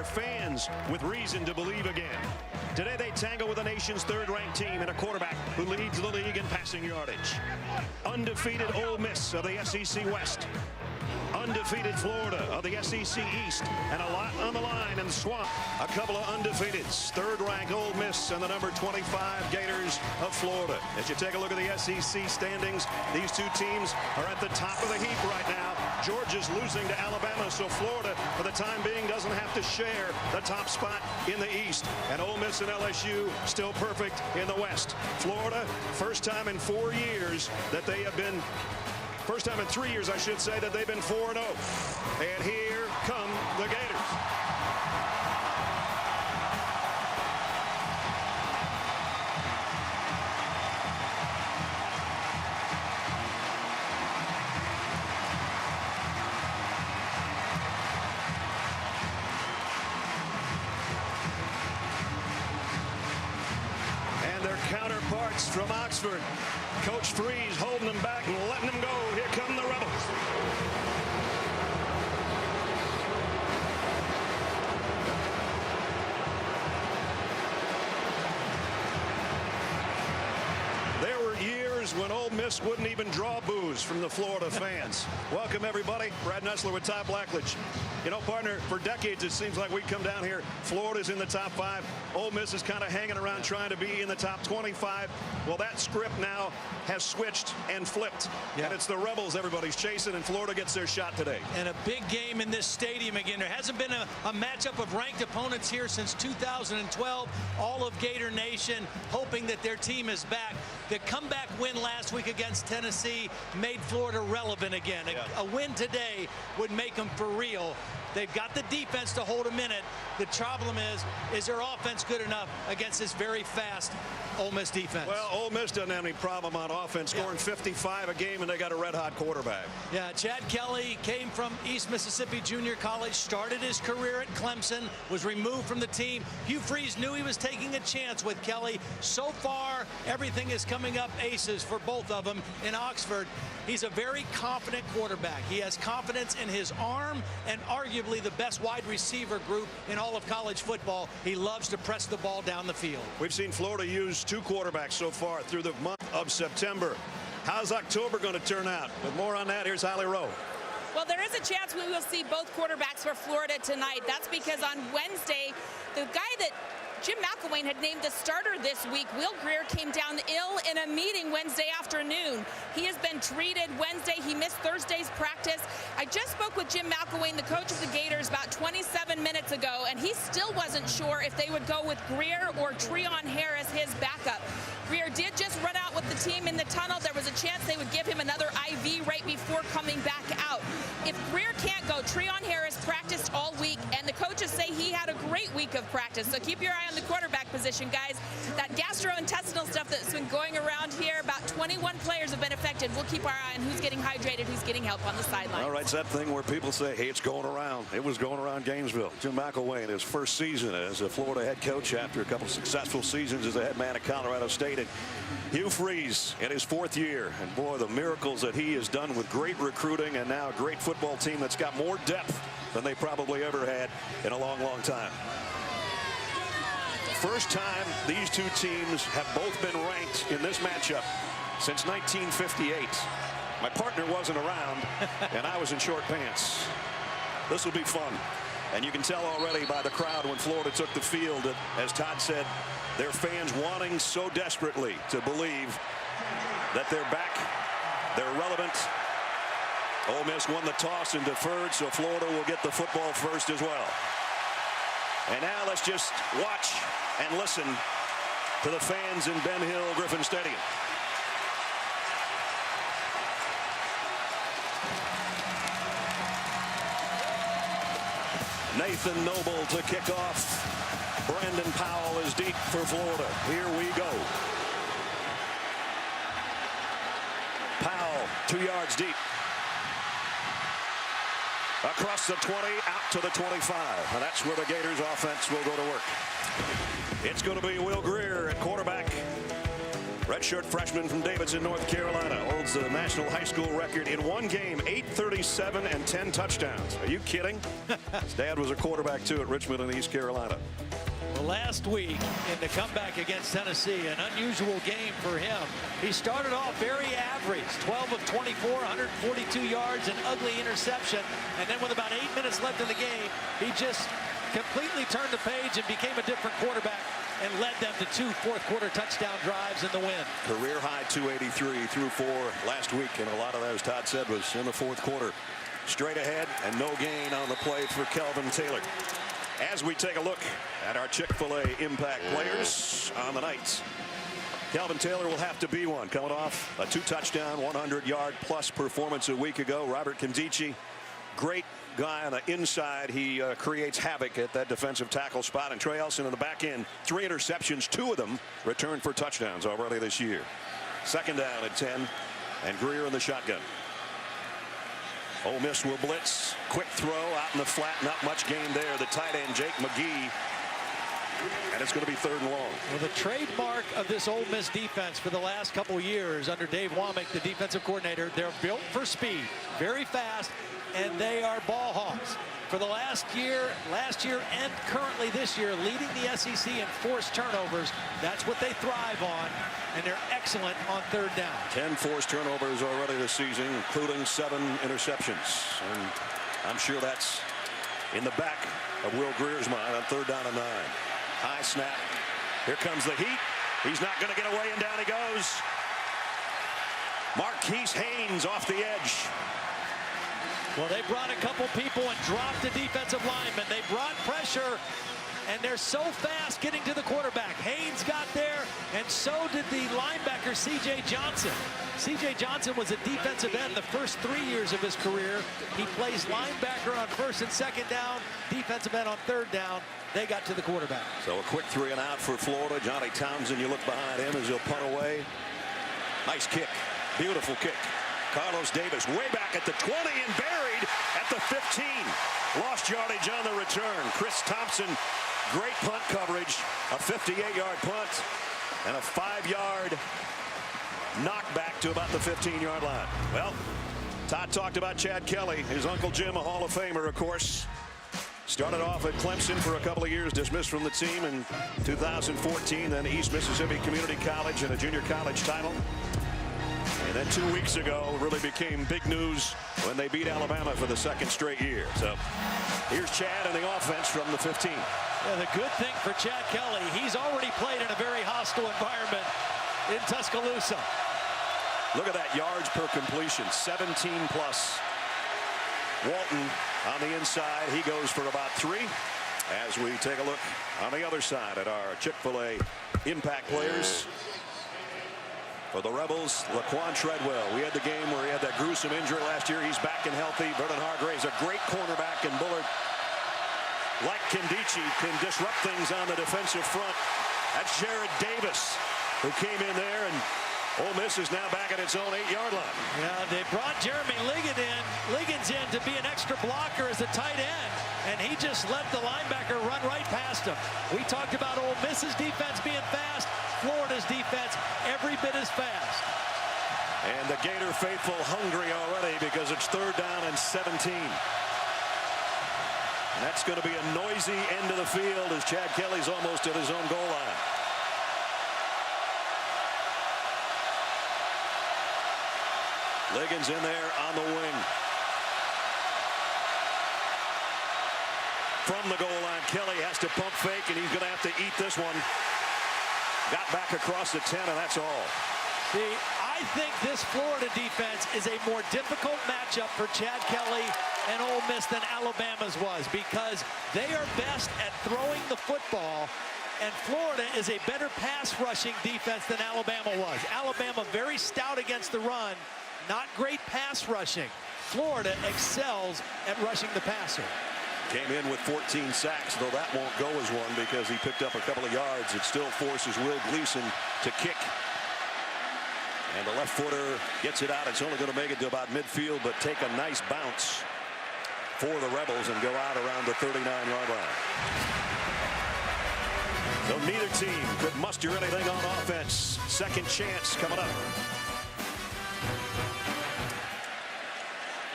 fans with reason to believe again. Today they tangle with the nation's third-ranked team and a quarterback who leads the league in passing yardage. Undefeated Ole Miss of the SEC West. Undefeated Florida of the SEC East, and a lot on the line in the swamp. A couple of undefeateds, third-ranked Ole Miss and the number 25 Gators of Florida. As you take a look at the SEC standings, these two teams are at the top of the heap right now. Georgia's losing to Alabama, so Florida, for the time being, doesn't have to share the top spot in the East. And Ole Miss and LSU still perfect in the West. Florida, first time in 4 years that they have been First time in 3 years, I should say, that they've been 4-0. And here come the Gators. And their counterparts from Oxford. Coach Freeze holding them back and letting them go. Here come the Rebels. There were years when Ole Miss wouldn't even draw boos from the Florida fans. Welcome, everybody. Brad Nessler with Todd Blackledge. You know, partner, for decades it seems like we come down here. Florida's in the top 5. Ole Miss is kind of hanging around trying to be in the top 25. Well, that script now has switched and flipped. Yeah. And it's the Rebels everybody's chasing, and Florida gets their shot today. And a big game in this stadium again. There hasn't been a matchup of ranked opponents here since 2012. All of Gator Nation hoping that their team is back. The comeback win last week against Tennessee made Florida relevant again. Yeah. A win today would make them for real. They've got the defense to hold them in it. The problem is their offense good enough against this very fast Ole Miss defense? Well, Ole Miss doesn't have any problem on offense, scoring 55 a game, and they got a red-hot quarterback. Yeah, Chad Kelly came from East Mississippi Junior College, started his career at Clemson, was removed from the team. Hugh Freeze knew he was taking a chance with Kelly. So far, everything is coming up aces for both of them in Oxford. He's a very confident quarterback. He has confidence in his arm and arguably the best wide receiver group in all of college football. He loves to press the ball down the field. We've seen Florida use 2 quarterbacks so far through the month of September. How's October going to turn out? With more on that, here's Holly Rowe. Well, there is a chance we will see both quarterbacks for Florida tonight. That's because on Wednesday, the guy that Jim McElwain had named the starter this week, Will Grier, came down ill in a meeting Wednesday afternoon. He has been treated Wednesday. He missed Thursday's practice. I just spoke with Jim McElwain, the coach of the Gators, about 27 minutes ago, and he still wasn't sure if they would go with Grier or Treon Harris, his backup. Grier did just run out with the team in the tunnel. There was a chance they would give him another IV right before coming back out. If Grier can't go, Treon Harris practiced all week, and the coaches say he had a great week of practice. So keep your eye on the quarterback position, guys. That gastrointestinal stuff that's been going around here, about 21 players have been affected. We'll keep our eye on who's getting hydrated, who's getting help on the sideline. All right, it's that thing where people say, hey, it's going around. It was going around Gainesville. Jim McElwain, his first season as a Florida head coach after a couple of successful seasons as a head man at Colorado State. And Hugh Freeze in his 4th year. And boy, the miracles that he has done with great recruiting and now a great football team that's got more depth than they probably ever had in a long, long time. First time these two teams have both been ranked in this matchup since 1958. My partner wasn't around, and I was in short pants. This will be fun. And you can tell already by the crowd when Florida took the field that, as Todd said, their fans wanting so desperately to believe that they're back, they're relevant. Ole Miss won the toss and deferred, so Florida will get the football first as well. And now let's just watch and listen to the fans in Ben Hill Griffin Stadium. Nathan Noble to kick off. Brandon Powell is deep for Florida. Here we go. Powell 2 yards deep. Across the 20, out to the 25. And that's where the Gators offense will go to work. It's going to be Will Grier at quarterback. Redshirt freshman from Davidson, North Carolina, holds the national high school record in one game, 837 and 10 touchdowns. Are you kidding? His dad was a quarterback too at Richmond in East Carolina. Well, last week in the comeback against Tennessee, an unusual game for him. He started off very average, 12 of 24, 142 yards, an ugly interception. And then with about 8 minutes left in the game, he just completely turned the page and became a different quarterback and led them to 2 fourth-quarter touchdown drives in the win. Career high 283 through 4 last week, and a lot of that, as Todd said, was in the fourth quarter. Straight ahead and no gain on the play for Kelvin Taylor. As we take a look at our Chick-fil-A impact players on the night, Kelvin Taylor will have to be one, coming off a 2-touchdown, 100-yard-plus performance a week ago. Robert Kondichi, great guy on the inside. He creates havoc at that defensive tackle spot. And Trey Elson in the back end, 3 interceptions, 2 of them returned for touchdowns already this year. Second down at 10, and Grier in the shotgun. Ole Miss will blitz. Quick throw out in the flat. Not much gain there. The tight end, Jake McGee. And it's going to be 3rd and long. Well, the trademark of this Ole Miss defense for the last couple years under Dave Womack, the defensive coordinator, they're built for speed, very fast, and they are ball hawks. For the last year and currently this year, leading the SEC in forced turnovers. That's what they thrive on, and they're excellent on 3rd down. 10 forced turnovers already this season, including 7 interceptions. And I'm sure that's in the back of Will Grier's mind on 3rd down and 9. High snap. Here comes the heat. He's not going to get away, and down he goes. Marquise Haynes off the edge. Well, they brought a couple people and dropped the defensive lineman. They brought pressure, and they're so fast getting to the quarterback. Haynes got there, and so did the linebacker, C.J. Johnson. C.J. Johnson was a defensive end the first 3 years of his career. He plays linebacker on 1st and 2nd down, defensive end on 3rd down. They got to the quarterback. So a quick 3 and out for Florida. Johnny Townsend, you look behind him as he'll punt away. Nice kick. Beautiful kick. Carlos Davis way back at the 20 and buried at the 15. Lost yardage on the return. Chris Thompson, great punt coverage. A 58-yard punt and a 5-yard knockback to about the 15-yard line. Well, Todd talked about Chad Kelly, his Uncle Jim, a Hall of Famer, of course. Started off at Clemson for a couple of years, dismissed from the team in 2014, then East Mississippi Community College and a junior college title. And then 2 weeks ago, really became big news when they beat Alabama for the 2nd straight year. So here's Chad and the offense from the 15. Yeah, the good thing for Chad Kelly, he's already played in a very hostile environment in Tuscaloosa. Look at that, yards per completion, 17 plus. Walton on the inside, he goes for about 3. As we take a look on the other side at our Chick-fil-A impact players. For the Rebels, Laquan Treadwell. We had the game where he had that gruesome injury last year. He's back and healthy. Vernon Hargraves, a great cornerback, and Bullard, like Kondichi, can disrupt things on the defensive front. That's Jared Davis, who came in there, and Ole Miss is now back at its own 8-yard line. Yeah, they brought Jeremy Liggins in to be an extra blocker as a tight end, and he just let the linebacker run right past him. We talked about Ole Miss's defense being fast. Florida's defense every bit as fast. And the Gator faithful hungry already because it's 3rd down and 17. And that's going to be a noisy end of the field as Chad Kelly's almost at his own goal line. Liggins in there on the wing. From the goal line, Kelly has to pump fake, and he's going to have to eat this one. Got back across the 10, and that's all. See, I think this Florida defense is a more difficult matchup for Chad Kelly and Ole Miss than Alabama's was, because they are best at throwing the football, and Florida is a better pass rushing defense than Alabama was. Alabama very stout against the run, not great pass rushing. Florida excels at rushing the passer. Came in with 14 sacks, though that won't go as one because he picked up a couple of yards. It still forces Will Gleason to kick. And the left footer gets it out. It's only going to make it to about midfield, but take a nice bounce for the Rebels and go out around the 39-yard line. Though neither team could muster anything on offense. Second chance coming up.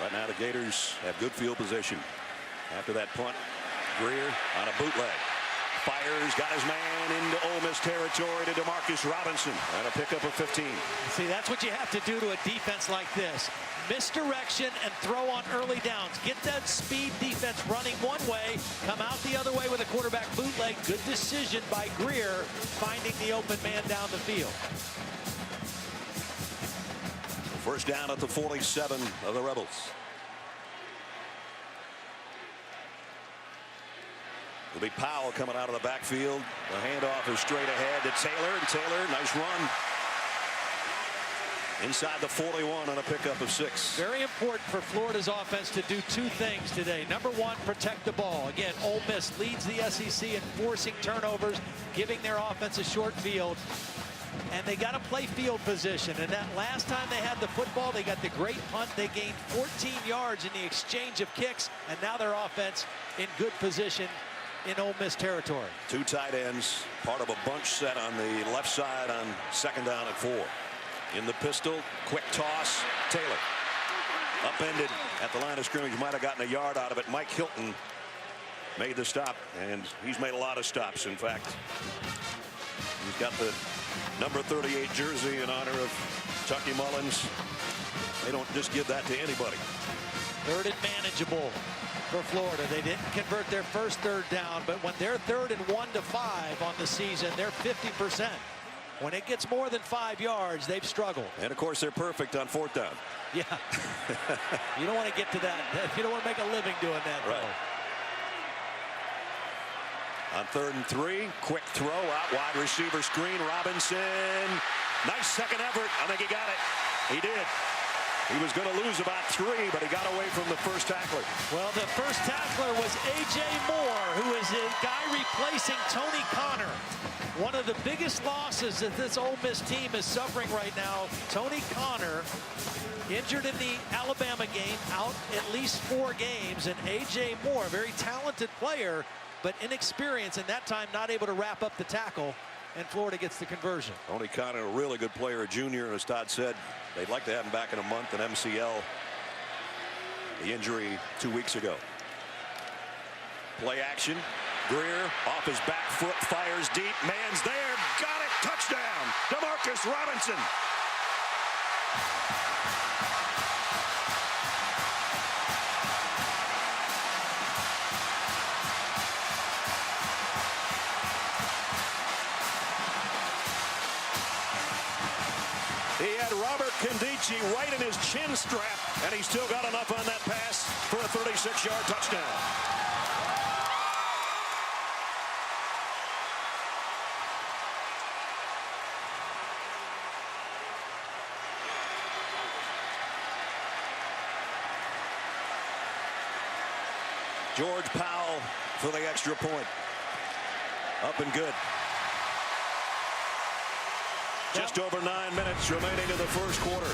Right now the Gators have good field position. After that punt, Grier on a bootleg. Fires, got his man into Ole Miss territory to DeMarcus Robinson. And a pickup of 15. See, that's what you have to do to a defense like this. Misdirection and throw on early downs. Get that speed defense running one way, come out the other way with a quarterback bootleg. Good decision by Grier, finding the open man down the field. First down at the 47 of the Rebels. It'll be Powell coming out of the backfield. The handoff is straight ahead to Taylor, and Taylor, nice run. Inside the 41 on a pickup of 6. Very important for Florida's offense to do two things today. Number one, protect the ball. Again, Ole Miss leads the SEC in forcing turnovers, giving their offense a short field. And they got to play field position. And that last time they had the football, they got the great punt. They gained 14 yards in the exchange of kicks. And now their offense in good position in Ole Miss territory. 2 tight ends, part of a bunch set on the left side on second down at 4. In the pistol, quick toss, Taylor. Upended at the line of scrimmage, might have gotten a yard out of it. Mike Hilton made the stop, and he's made a lot of stops. In fact, he's got the number 38 jersey in honor of Chucky Mullins. They don't just give that to anybody. Third and manageable for Florida. They didn't convert their first third down, but when they're 3rd and 1 to 5 on the season, they're 50%. When it gets more than 5 yards, they've struggled. And of course, they're perfect on 4th down. Yeah. You don't want to get to that. You don't want to make a living doing that. Right. On 3rd and 3, quick throw out wide receiver screen. Robinson. Nice second effort. I think he got it. He did. He was going to lose about 3, but he got away from the first tackler. Well, the first tackler was A.J. Moore, who is a guy replacing Tony Connor. One of the biggest losses that this Ole Miss team is suffering right now. Tony Connor, injured in the Alabama game, out at least 4 games. And A.J. Moore, a very talented player, but inexperienced, and that time not able to wrap up the tackle. And Florida gets the conversion. Tony Connor, a really good player, a junior, and as Todd said, they'd like to have him back in a month in MCL. The injury 2 weeks ago. Play action. Grier off his back foot, fires deep. Man's there. Got it. Touchdown. DeMarcus Robinson. He had Robert Condici right in his chin strap, and he still got enough on that pass for a 36-yard touchdown. George Powell for the extra point. Up and good. Just over 9 minutes remaining in the first quarter.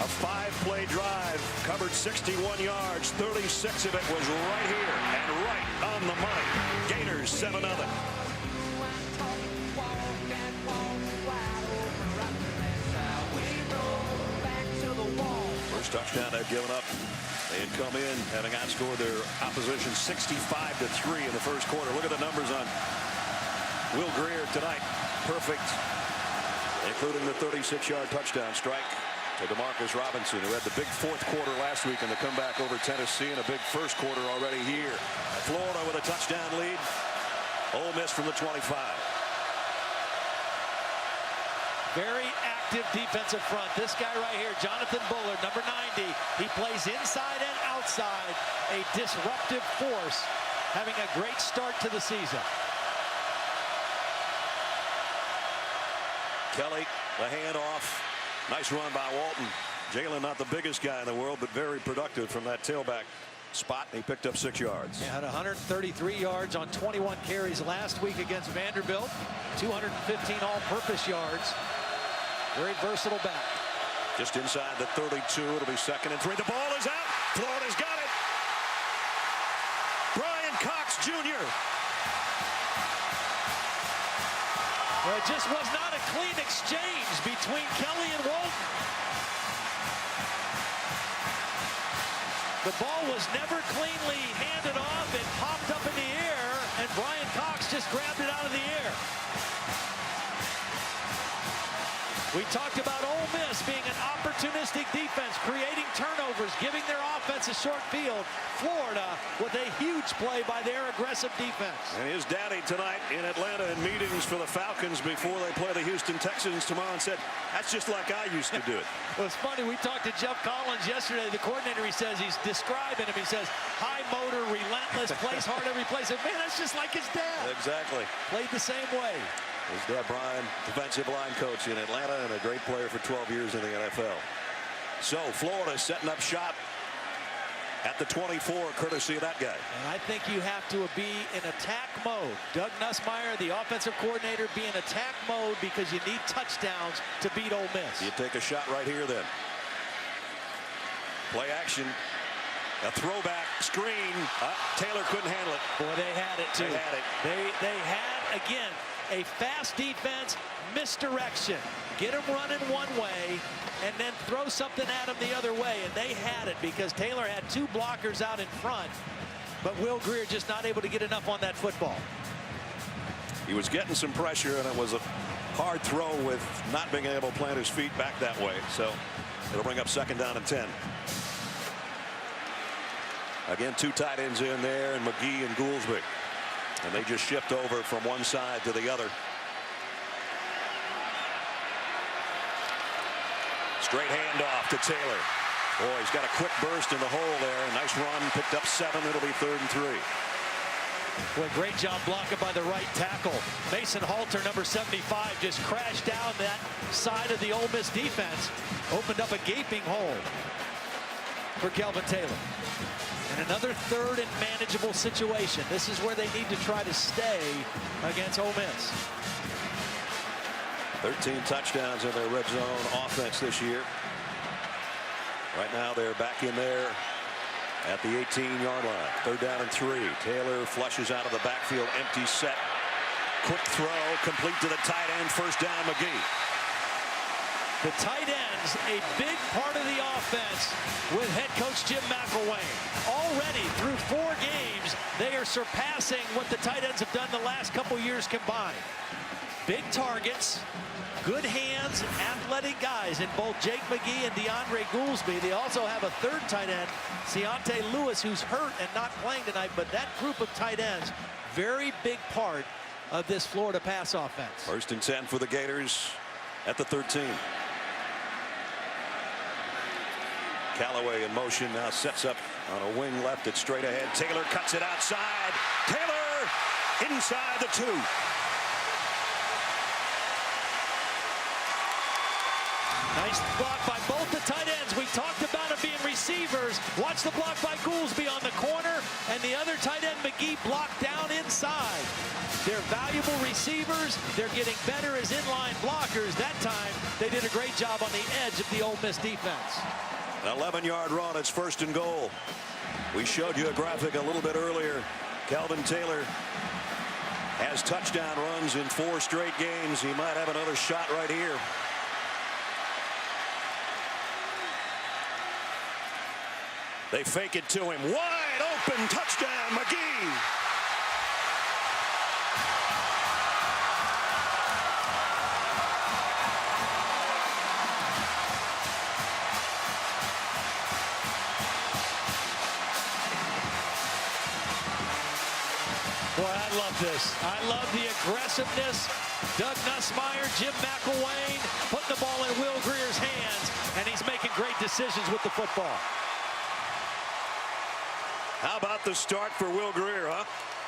A 5-play drive, covered 61 yards. 36 of it was right here and right on the money. Gators 7-0. First touchdown they've given up. They had come in having outscored their opposition 65-3 in the first quarter. Look at the numbers on Will Grier tonight. Perfect, including the 36-yard touchdown strike to DeMarcus Robinson, who had the big fourth quarter last week in the comeback over Tennessee, and a big first quarter already here. Florida with a touchdown lead. Ole Miss from the 25. Very active defensive front. This guy right here, Jonathan Buller, number 90. He plays inside and outside. A disruptive force, having a great start to the season. Kelly, the handoff. Nice run by Walton. Jalen, not the biggest guy in the world, but very productive from that tailback spot. And he picked up 6 yards. He had 133 yards on 21 carries last week against Vanderbilt. 215 all-purpose yards. Very versatile back. Just inside the 32. It'll be 2nd and 3. The ball is out. Florida's got it. Brian Cox Jr. Well, it just was not a clean exchange between Kelly and Walton. The ball was never cleanly handed off. It popped up in the air, and Brian Cox just grabbed it out of the air. We talked about Ole Miss being an opportunistic defense, creating turnovers, giving their offense a short field. Florida with a huge play by their aggressive defense. And his daddy tonight in Atlanta in meetings for the Falcons before they play the Houston Texans tomorrow and said, that's just like I used to do it. Well, it's funny. We talked to Jeff Collins yesterday. The coordinator, he says, he's describing him. He says, high motor, relentless, plays hard every play. I said, man, that's just like his dad. Exactly. Played the same way. His dad, Brian, defensive line coach in Atlanta and a great player for 12 years in the NFL. So Florida setting up shop at the 24, courtesy of that guy. And I think you have to be in attack mode. Doug Nussmeier, the offensive coordinator, be in attack mode because you need touchdowns to beat Ole Miss. You take a shot right here then. Play action. A throwback screen. Taylor couldn't handle it. Boy, they had it too. They had it. They had, again, a fast defense, misdirection. Get them running one way and then throw something at them the other way. And they had it because Taylor had two blockers out in front. But Will Grier just not able to get enough on that football. He was getting some pressure, and it was a hard throw with not being able to plant his feet back that way. So it'll bring up 2nd down and 10. Again, 2 tight ends in there, and McGee and Goolsby. And they just shift over from one side to the other. Straight handoff to Taylor. Boy, he's got a quick burst in the hole there. Nice run, picked up 7. It'll be 3rd and 3. Well, great job blocking by the right tackle. Mason Halter, number 75, just crashed down that side of the Ole Miss defense. Opened up a gaping hole for Kelvin Taylor. And another 3rd and manageable situation. This is where they need to try to stay against Ole Miss. 13 touchdowns in their red zone offense this year. Right now they're back in there at the 18-yard line. 3rd down and 3. Taylor flushes out of the backfield, empty set. Quick throw, complete to the tight end. 1st down, McGee. The tight ends, a big part of the offense with head coach Jim McElwain. Already through 4 games, they are surpassing what the tight ends have done the last couple years combined. Big targets, good hands, athletic guys in both Jake McGee and DeAndre Goolsby. They also have a 3rd tight end, Seontae Lewis, who's hurt and not playing tonight. But that group of tight ends, very big part of this Florida pass offense. 1st and 10 for the Gators at the 13. Callaway in motion now, sets up on a wing left. It's straight ahead. Taylor cuts it outside. Taylor inside the 2. Nice block by both the tight ends. We talked about them being receivers. Watch the block by Goolsby on the corner, and the other tight end, McGee, blocked down inside. They're valuable receivers. They're getting better as inline blockers. That time, they did a great job on the edge of the Ole Miss defense. An 11-yard run. It's 1st and goal. We showed you a graphic a little bit earlier. Kelvin Taylor has touchdown runs in 4 straight games. He might have another shot right here. They fake it to him. Wide open touchdown, McGee. Boy, I love this. I love the aggressiveness. Doug Nussmeier, Jim McElwain putting the ball in Will Grier's hands, and he's making great decisions with the football. How about the start for Will Grier, huh?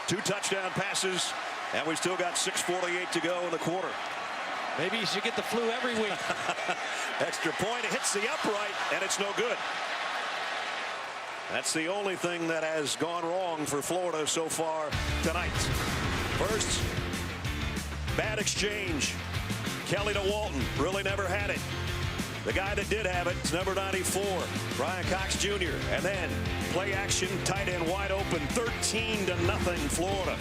2 touchdown passes, and we still got 6:48 to go in the quarter. Maybe you should get the flu every week. Extra point, it hits the upright, and it's no good. That's the only thing that has gone wrong for Florida so far tonight. First, bad exchange. Kelly to Walton, really never had it. The guy that did have it is number 94, Brian Cox Jr. And then play action, tight end wide open, 13-0 Florida.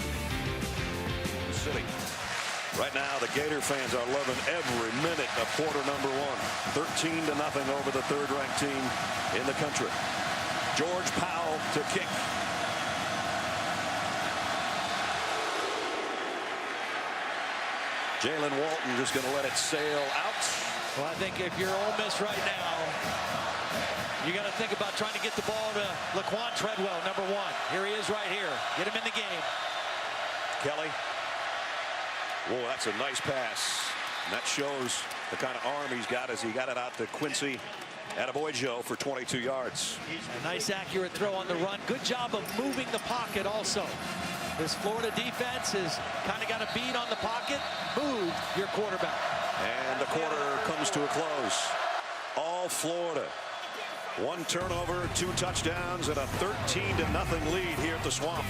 City. Right now, the Gator fans are loving every minute of quarter number one. 13-0 over the third-ranked team in the country. George Powell to kick. Jalen Walton just going to let it sail out. Well, I think if you're Ole Miss right now, you got to think about trying to get the ball to Laquan Treadwell, number 1. Here he is right here. Get him in the game. Kelly. Whoa, that's a nice pass. And that shows the kind of arm he's got as he got it out to Quincy Attaboy Joe for 22 yards. A nice accurate throw on the run. Good job of moving the pocket also. This Florida defense has kind of got a bead on the pocket. Move your quarterback. And the quarter comes to a close. All Florida. 1 turnover, 2 touchdowns, and a 13-0 lead here at the Swamp.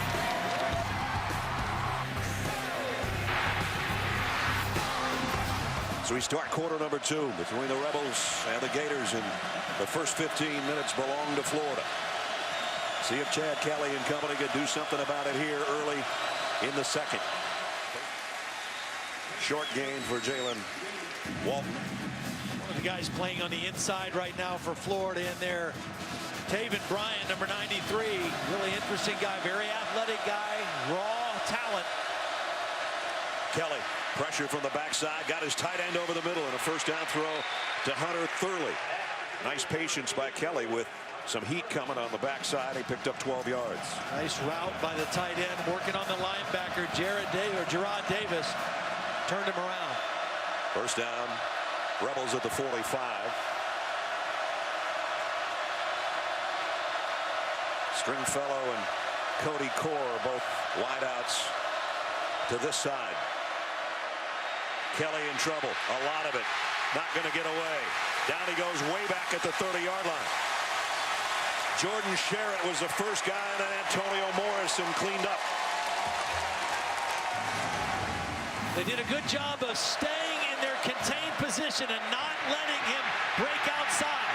So we start quarter number 2 between the Rebels and the Gators, and the first 15 minutes belong to Florida. See if Chad Kelly and company could do something about it here early in the second. Short gain for Jalen Walton. One of the guys playing on the inside right now for Florida in there, Taven Bryan, number 93. Really interesting guy, very athletic guy, raw talent. Kelly, pressure from the backside, got his tight end over the middle, and a first down throw to Hunter Thurley. Nice patience by Kelly with some heat coming on the backside. He picked up 12 yards. Nice route by the tight end, working on the linebacker, Gerard Davis. Turned him around. First down, Rebels at the 45. Stringfellow and Cody Core, both wideouts to this side. Kelly in trouble, a lot of it, not going to get away. Down he goes way back at the 30-yard line. Jordan Sherritt was the first guy, and then Antonio Morrison cleaned up. They did a good job of staying in their contained position and not letting him break outside.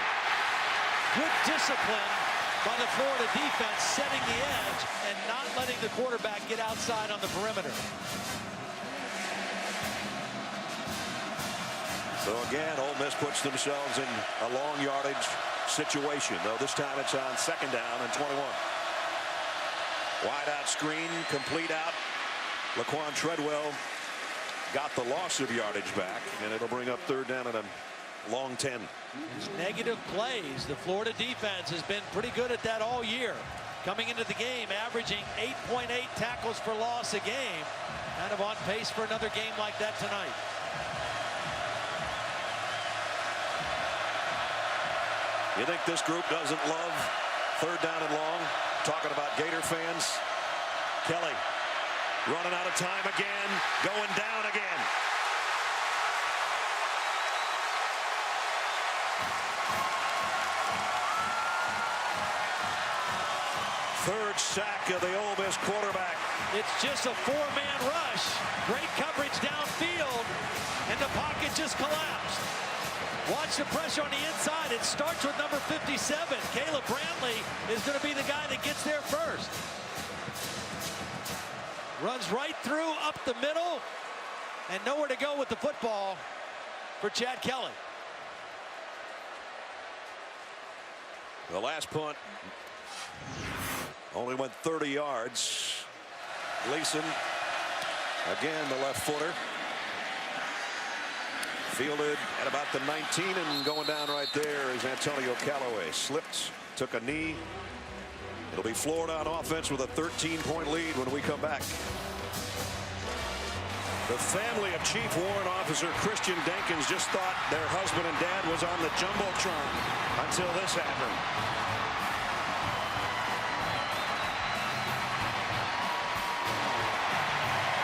Good discipline by the Florida defense, setting the edge and not letting the quarterback get outside on the perimeter. So again, Ole Miss puts themselves in a long yardage situation, though this time it's on second down and 21. Wide out screen, complete out. Laquan Treadwell got the loss of yardage back, and it'll bring up third down and a long 10. These negative plays, the Florida defense has been pretty good at that all year. Coming into the game, averaging 8.8 tackles for loss a game. Kind of on pace for another game like that tonight. You think this group doesn't love third down and long? Talking about Gator fans. Kelly running out of time again, going down again. Third sack of the Ole Miss quarterback. It's just a 4-man rush. Great coverage downfield, and the pocket just collapsed. Watch the pressure on the inside. It starts with number 57. Caleb Brantley is going to be the guy that gets there first. Runs right through, up the middle, and nowhere to go with the football for Chad Kelly. The last punt only went 30 yards. Gleason, again, the left footer. Fielded at about the 19, and going down right there is Antonio Callaway. Slipped, took a knee. It'll be Florida on offense with a 13-point lead when we come back. The family of Chief Warrant Officer Christian Denkins just thought their husband and dad was on the Jumbotron until this happened.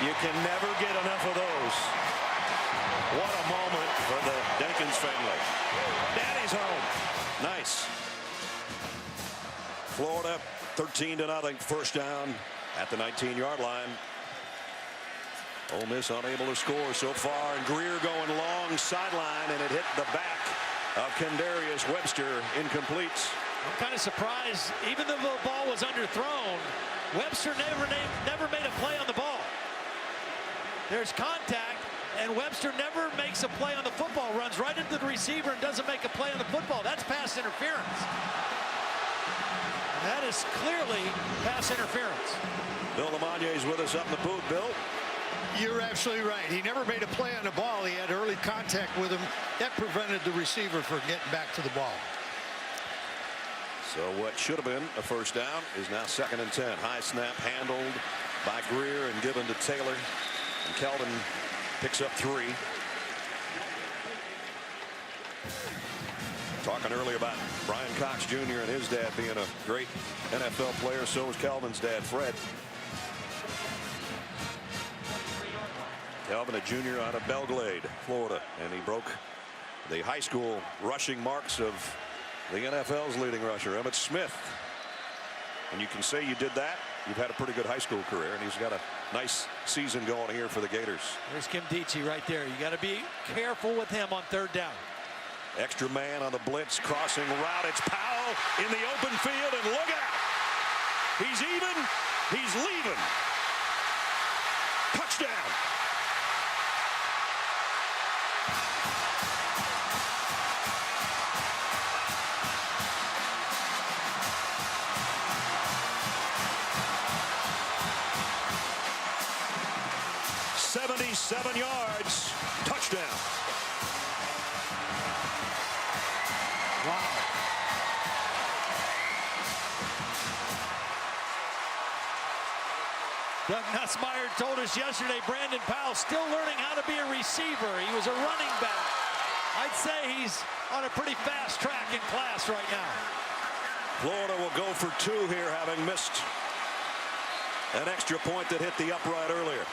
You can never get enough of those. What a moment for the Denkins family. Daddy's home. Nice. Florida 13-0, first down at the 19-yard line. Ole Miss unable to score so far, and Grier going long sideline, and it hit the back of Kendarius Webster, incomplete. I'm kind of surprised, even though the ball was underthrown, Webster never made a play on the ball. There's contact, And Webster never makes a play on the football, runs right into the receiver and doesn't make a play on the football. That's pass interference. That is clearly pass interference. Bill LeMonnier is with us up in the booth. Bill? You're absolutely right. He never made a play on the ball. He had early contact with him. That prevented the receiver from getting back to the ball. So what should have been a first down is now 2nd and 10. High snap handled by Grier and given to Taylor. And Kelvin picks up 3. Talking earlier about Brian Cox Jr. and his dad being a great NFL player. So was Kelvin's dad, Fred. Kelvin, a junior out of Belglade, Florida, and he broke the high school rushing marks of the NFL's leading rusher, Emmitt Smith. And you can say you did that. You've had a pretty good high school career, and he's got a nice season going here for the Gators. There's Kim Dietschy right there. You got to be careful with him on 3rd down. Extra man on the blitz, crossing route. It's Powell in the open field, and look out. He's even. He's leaving. Touchdown. .77 yards. Touchdown. Wow. Doug Nussmeier told us yesterday Brandon Powell still learning how to be a receiver. He was a running back. I'd say he's on a pretty fast track in class right now. Florida will go for 2 here, having missed an extra point that hit the upright earlier.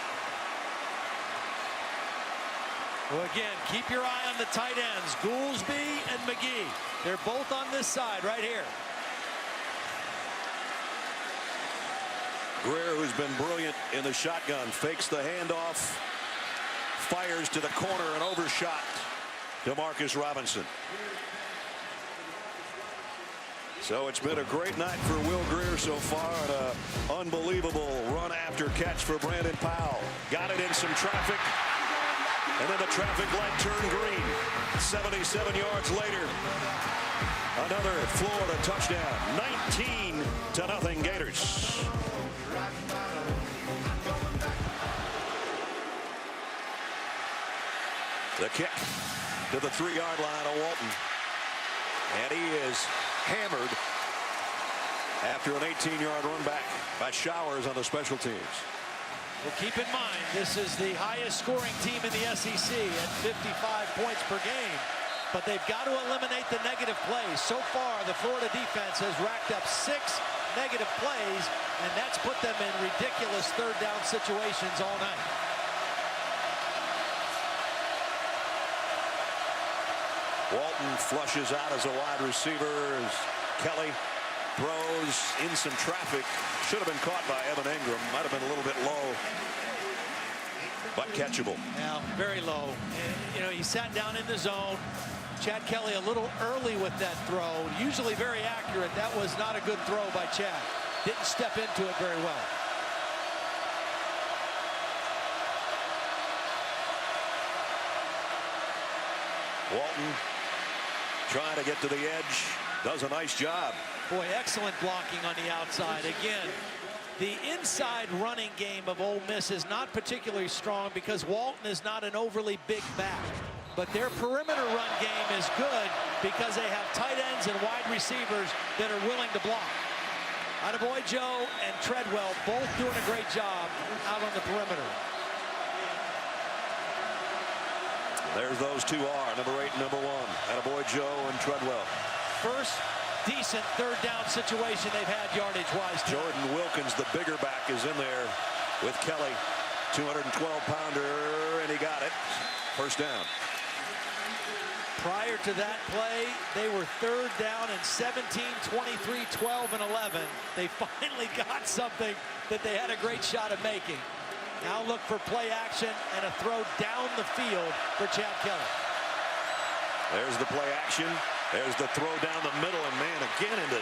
Well, again, keep your eye on the tight ends, Goolsby and McGee. They're both on this side right here. Grier, who's been brilliant in the shotgun, fakes the handoff, fires to the corner, and overshot to Marcus Robinson. So it's been a great night for Will Grier so far, and an unbelievable run after catch for Brandon Powell. Got it in some traffic. And then the traffic light turned green. 77 yards later, another Florida touchdown. 19-0 Gators. The kick to the 3-yard line of Walton. And he is hammered after an 18-yard run back by Showers on the special teams. Well, keep in mind, this is the highest scoring team in the SEC at 55 points per game. But they've got to eliminate the negative plays. So far, the Florida defense has racked up 6 negative plays, and that's put them in ridiculous 3rd down situations all night. Walton flushes out as a wide receiver as Kelly throws in some traffic. Should have been caught by Evan Ingram. Might have been a little bit low, but catchable. Now, very low. And, you know, he sat down in the zone. Chad Kelly a little early with that throw. Usually very accurate. That was not a good throw by Chad. Didn't step into it very well. Walton trying to get to the edge. Does a nice job. Boy, excellent blocking on the outside. Again, the inside running game of Ole Miss is not particularly strong because Walton is not an overly big back. But their perimeter run game is good because they have tight ends and wide receivers that are willing to block. Attaboy Joe and Treadwell both doing a great job out on the perimeter. There's those two are, number 8 and number 1. Attaboy Joe and Treadwell. First decent 3rd down situation they've had yardage-wise. Jordan Wilkins, the bigger back, is in there with Kelly. 212-pounder, and he got it. First down. Prior to that play, they were 3rd down and 17, 23, 12, and 11. They finally got something that they had a great shot at making. Now look for play action and a throw down the field for Chad Kelly. There's the play action. There's the throw down the middle, and man, again into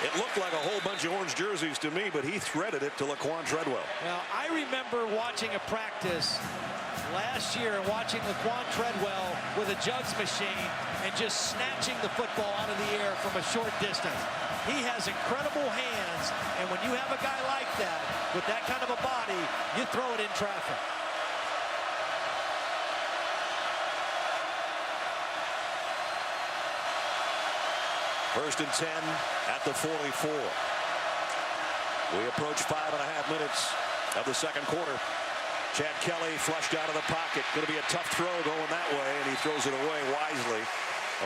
It looked like a whole bunch of orange jerseys to me, but he threaded it to Laquan Treadwell. Well, I remember watching a practice last year and watching Laquan Treadwell with a jugs machine and just snatching the football out of the air from a short distance. He has incredible hands, and when you have a guy like that with that kind of a body, you throw it in traffic. First and 10 at the 44. We approach 5.5 minutes of the second quarter. Chad Kelly flushed out of the pocket. Going to be a tough throw going that way, and he throws it away wisely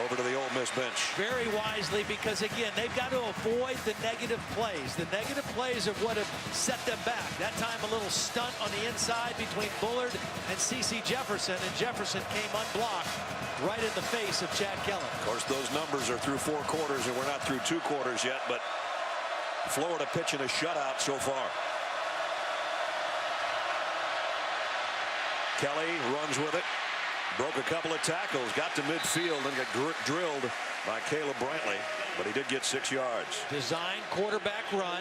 over to the Ole Miss bench. Very wisely, because again, they've got to avoid the negative plays. The negative plays are what have set them back. That time a little stunt on the inside between Bullard and C.C. Jefferson, and Jefferson came unblocked right in the face of Chad Kelly. Of course, those numbers are through 4 quarters, and we're not through 2 quarters yet, but Florida pitching a shutout so far. Kelly runs with it. Broke a couple of tackles, got to midfield, and got drilled by Caleb Brantley, but he did get 6 yards. Design quarterback run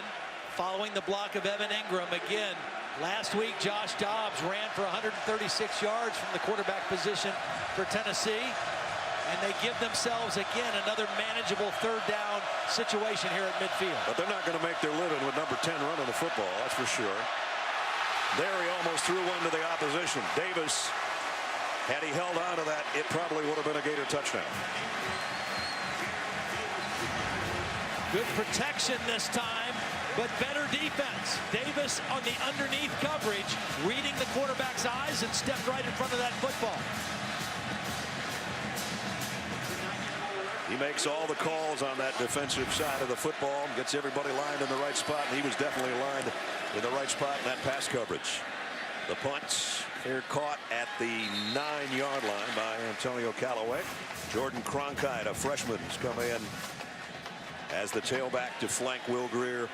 following the block of Evan Ingram. Again, last week Josh Dobbs ran for 136 yards from the quarterback position for Tennessee, and they give themselves again another manageable 3rd down situation here at midfield. But they're not going to make their living with number 10 running the football, that's for sure. There he almost threw one to the opposition. Davis, had he held on to that, it probably would have been a Gator touchdown. Good protection this time, but better defense. Davis on the underneath coverage, reading the quarterback's eyes, and stepped right in front of that football. He makes all the calls on that defensive side of the football, gets everybody lined in the right spot, and he was definitely lined in the right spot in that pass coverage. The punts, they're caught at the 9-yard line by Antonio Callaway. Jordan Cronkite, a freshman, has come in as the tailback to flank Will Grier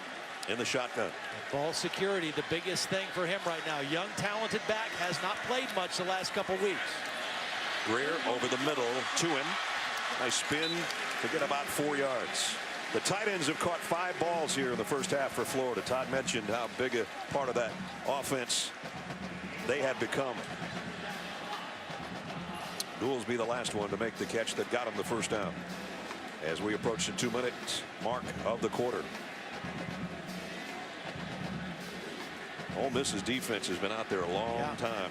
in the shotgun. Ball security, the biggest thing for him right now. Young, talented back, has not played much the last couple weeks. Grier over the middle to him. Nice spin to get about 4 yards. The tight ends have caught 5 balls here in the first half for Florida. Todd mentioned how big a part of that offense they had become. Goolsby, the last one to make the catch that got him the first down. As we approach the 2-minute mark of the quarter. Ole Miss's defense has been out there a long time.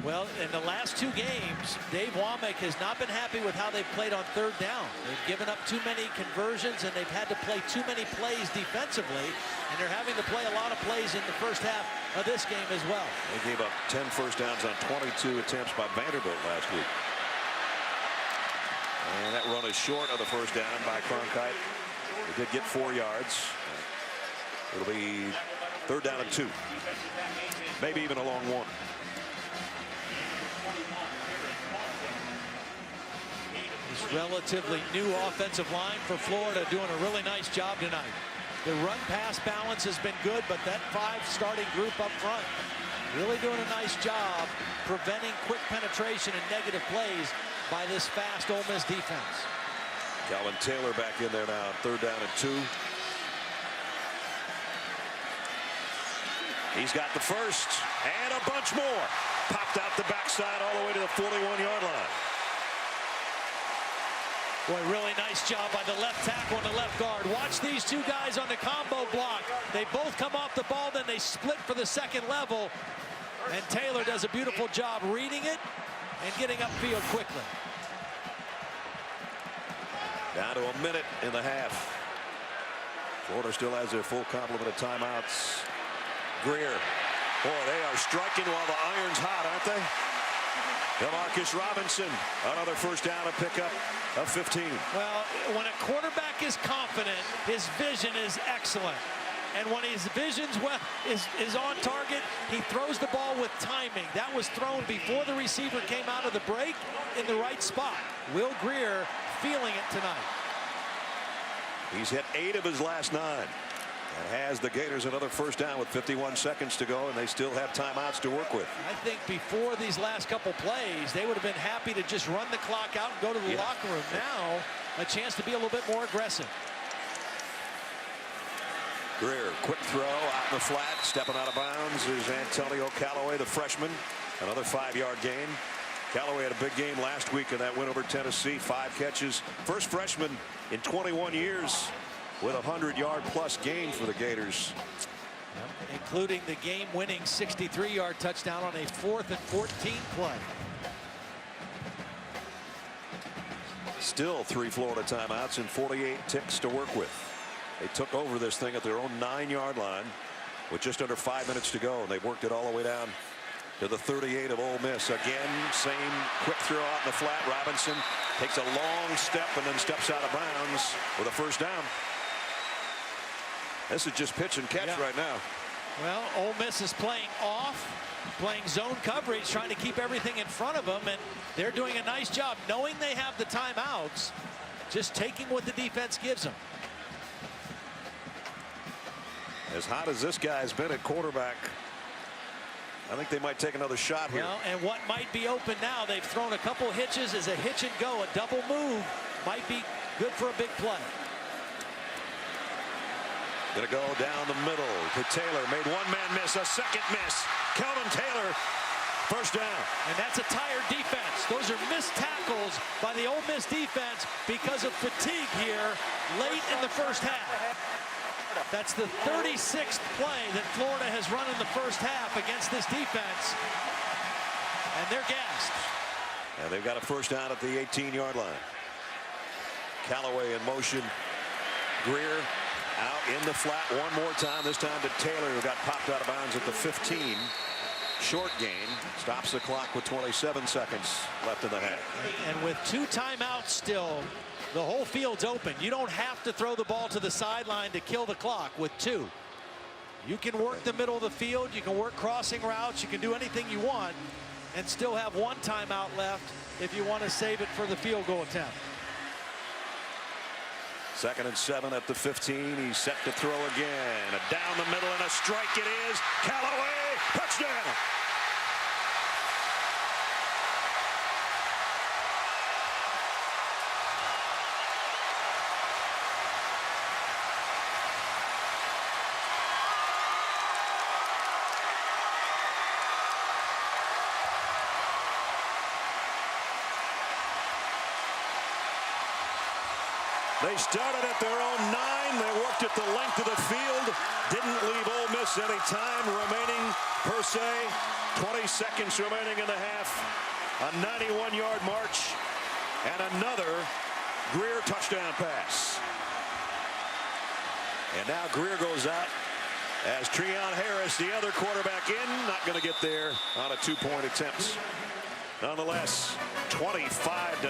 Well, in the last 2 games, Dave Womack has not been happy with how they've played on 3rd down. They've given up too many conversions, and they've had to play too many plays defensively, and they're having to play a lot of plays in the first half of this game as well. They gave up 10 first downs on 22 attempts by Vanderbilt last week. And that run is short of the first down by Cronkite. They did get 4 yards. It'll be 3rd down and 2. Maybe even a long one. This relatively new offensive line for Florida doing a really nice job tonight. The run-pass balance has been good, but that 5 starting group up front really doing a nice job preventing quick penetration and negative plays by this fast Ole Miss defense. Calvin Taylor back in there now, 3rd down and 2. He's got the first and a bunch more. Popped out the backside all the way to the 41-yard line. Boy, really nice job by the left tackle and the left guard. Watch these 2 guys on the combo block. They both come off the ball, then they split for the second level. And Taylor does a beautiful job reading it and getting upfield quickly. Down to 1 minute in the half. Florida still has their full complement of timeouts. Grier. Boy, they are striking while the iron's hot, aren't they? DeMarcus Robinson, another first down, a pickup of 15. Well, when a quarterback is confident, his vision is excellent. And when his vision's is on target, he throws the ball with timing. That was thrown before the receiver came out of the break in the right spot. Will Grier feeling it tonight. He's hit 8 of his last 9. And has the Gators another first down with 51 seconds to go, and they still have timeouts to work with. I think before these last couple plays, they would have been happy to just run the clock out and go to the locker room. Now, a chance to be a little bit more aggressive. Grier, quick throw out in the flat, stepping out of bounds is Antonio Callaway, the freshman. Another 5-yard gain. Callaway had a big game last week in that win over Tennessee. 5 catches. First freshman in 21 years with a 100-yard-plus game for the Gators. Including the game-winning 63-yard touchdown on a 4th and 14 play. Still 3 Florida timeouts and 48 ticks to work with. They took over this thing at their own 9-yard line with just under 5 minutes to go, and they've worked it all the way down to the 38 of Ole Miss. Again, same quick throw out in the flat. Robinson takes a long step and then steps out of bounds with a first down. This is just pitch and catch right now. Well, Ole Miss is playing off, playing zone coverage, trying to keep everything in front of them, and they're doing a nice job knowing they have the timeouts, just taking what the defense gives them. As hot as this guy's been at quarterback, I think they might take another shot here. Well, and what might be open now, they've thrown a couple hitches as a hitch and go. A double move might be good for a big play. Gonna go down the middle to Taylor. Made one man miss, a second miss. Kelvin Taylor, first down. And that's a tired defense. Those are missed tackles by the Ole Miss defense because of fatigue here late in the first half. That's the 36th play that Florida has run in the first half against this defense. And they're gassed. And they've got a first down at the 18-yard line. Callaway in motion. Grier out in the flat one more time. This time to Taylor, who got popped out of bounds at the 15. Short gain. Stops the clock with 27 seconds left in the half. And with 2 timeouts still, the whole field's open. You don't have to throw the ball to the sideline to kill the clock with 2. You can work the middle of the field. You can work crossing routes. You can do anything you want and still have 1 timeout left if you want to save it for the field goal attempt. 2nd and 7 at the 15. He's set to throw again. Down the middle and a strike it is. Callaway, touchdown. They started at their own 9. They worked at the length of the field. Didn't leave Ole Miss any time remaining per se. 20 seconds remaining in the half. A 91-yard march. And another Grier touchdown pass. And now Grier goes out as Treon Harris, the other quarterback, in. Not going to get there on a 2-point attempt. Nonetheless, 25-0.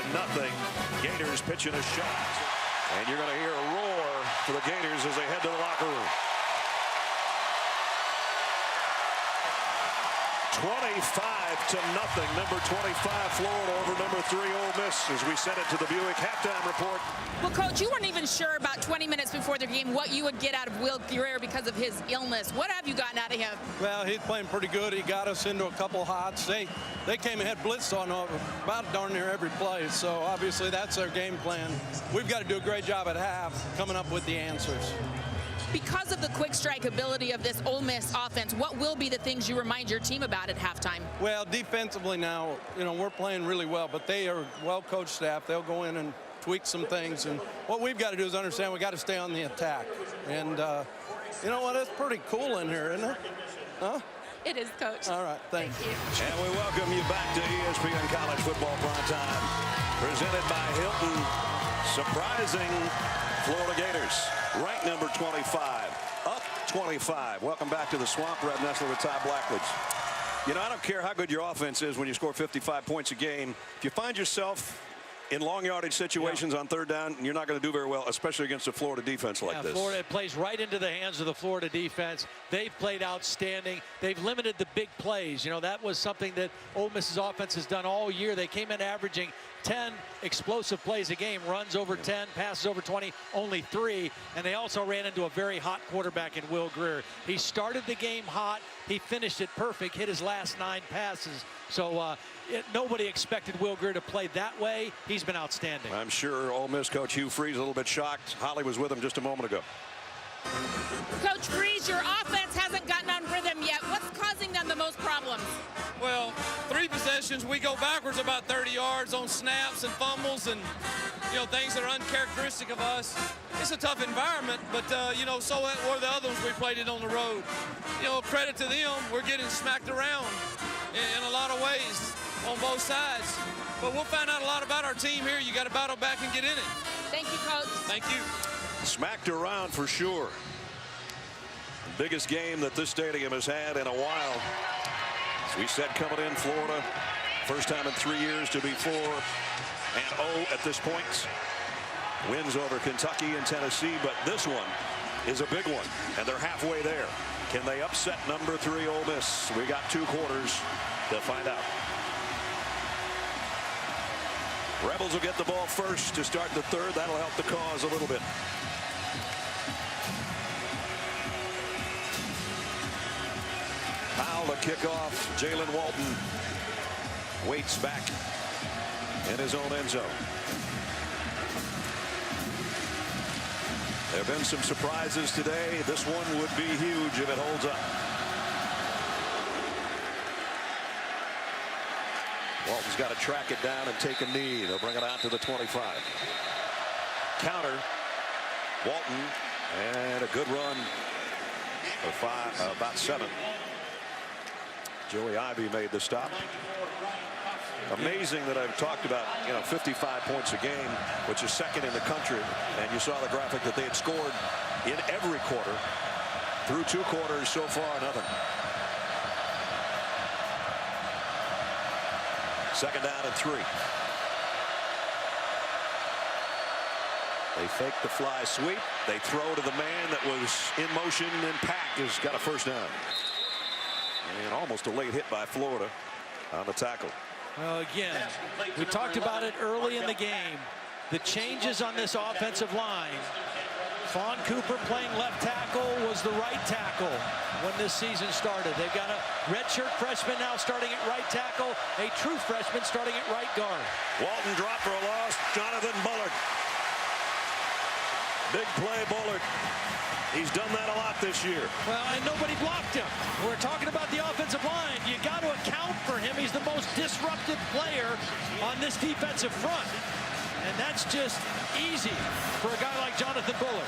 Gators pitching a shot. And you're going to hear a roar for the Gators as they head to the locker room. 25-0. Number 25 Florida over number 3 Ole Miss as we send it to the Buick halftime report. Well, Coach, you weren't even sure about 20 minutes before the game what you would get out of Will Grier because of his illness. What have you gotten out of him? Well, he's playing pretty good. He got us into a couple hots. They came and had blitzed on about darn near every play. So obviously that's their game plan. We've got to do a great job at half coming up with the answers. Because of the quick strike ability of this Ole Miss offense, what will be the things you remind your team about at halftime? Well, defensively now, we're playing really well, but they are a well-coached staff. They'll go in and tweak some things. And what we've got to do is understand we got to stay on the attack. And you know what? It's pretty cool in here, isn't it? Huh? It is, Coach. All right, thank you. And we welcome you back to ESPN College Football Primetime, presented by Hilton. Surprising Florida Gators, ranked number 25, up 25. Welcome back to the Swamp. Red Nestler with Ty Blackledge. I don't care how good your offense is when you score 55 points a game. If you find yourself in long yardage situations on 3rd down, you're not going to do very well, especially against a Florida defense like this. Florida plays right into the hands of the Florida defense. They've played outstanding. They've limited the big plays. That was something that Ole Miss's offense has done all year. They came in averaging 10 explosive plays a game, runs over 10, passes over 20, only 3. And they also ran into a very hot quarterback in Will Grier. He started the game hot. He finished it perfect, hit his last 9 passes. So nobody expected Will Grier to play that way. He's been outstanding. I'm sure Ole Miss coach Hugh Freeze a little bit shocked. Holly was with him just a moment ago. Coach Freeze, your offense hasn't gotten on rhythm yet. What's causing them the most problems? Well, 3 possessions, we go backwards about 30 yards on snaps and fumbles and, things that are uncharacteristic of us. It's a tough environment, but, so were the others we played it on the road. Credit to them, we're getting smacked around in a lot of ways on both sides. But we'll find out a lot about our team here. You got to battle back and get in it. Thank you, Coach. Thank you. Smacked around for sure. Biggest game that this stadium has had in a while. As we said, coming in, Florida, first time in 3 years to be 4-0 at this point. Wins over Kentucky and Tennessee, but this one is a big one, and they're halfway there. Can they upset number 3 Ole Miss? We got 2 quarters to find out. Rebels will get the ball first to start the third. That'll help the cause a little bit. Foul to kick off. Jalen Walton waits back in his own end zone. There have been some surprises today. This one would be huge if it holds up. Walton's got to track it down and take a knee. They'll bring it out to the 25. Counter. Walton, and a good run for about 7. Joey Ivey made the stop. Amazing that I've talked about, 55 points a game, which is second in the country. And you saw the graphic that they had scored in every quarter. Through 2 quarters so far, nothing. Second down and 3. They fake the fly sweep. They throw to the man that was in motion, and Pack has got a first down. And almost a late hit by Florida on the tackle. Well, again, we talked about it early in the game. The changes on this offensive line. Fawn Cooper playing left tackle was the right tackle when this season started. They've got a redshirt freshman now starting at right tackle, a true freshman starting at right guard. Walton dropped for a loss. Jonathan Bullard. Big play, Bullard. He's done that a lot this year. Well, and nobody blocked him. We're talking about the offensive line. You got to account for him. He's the most disruptive player on this defensive front. And that's just easy for a guy like Jonathan Bullard.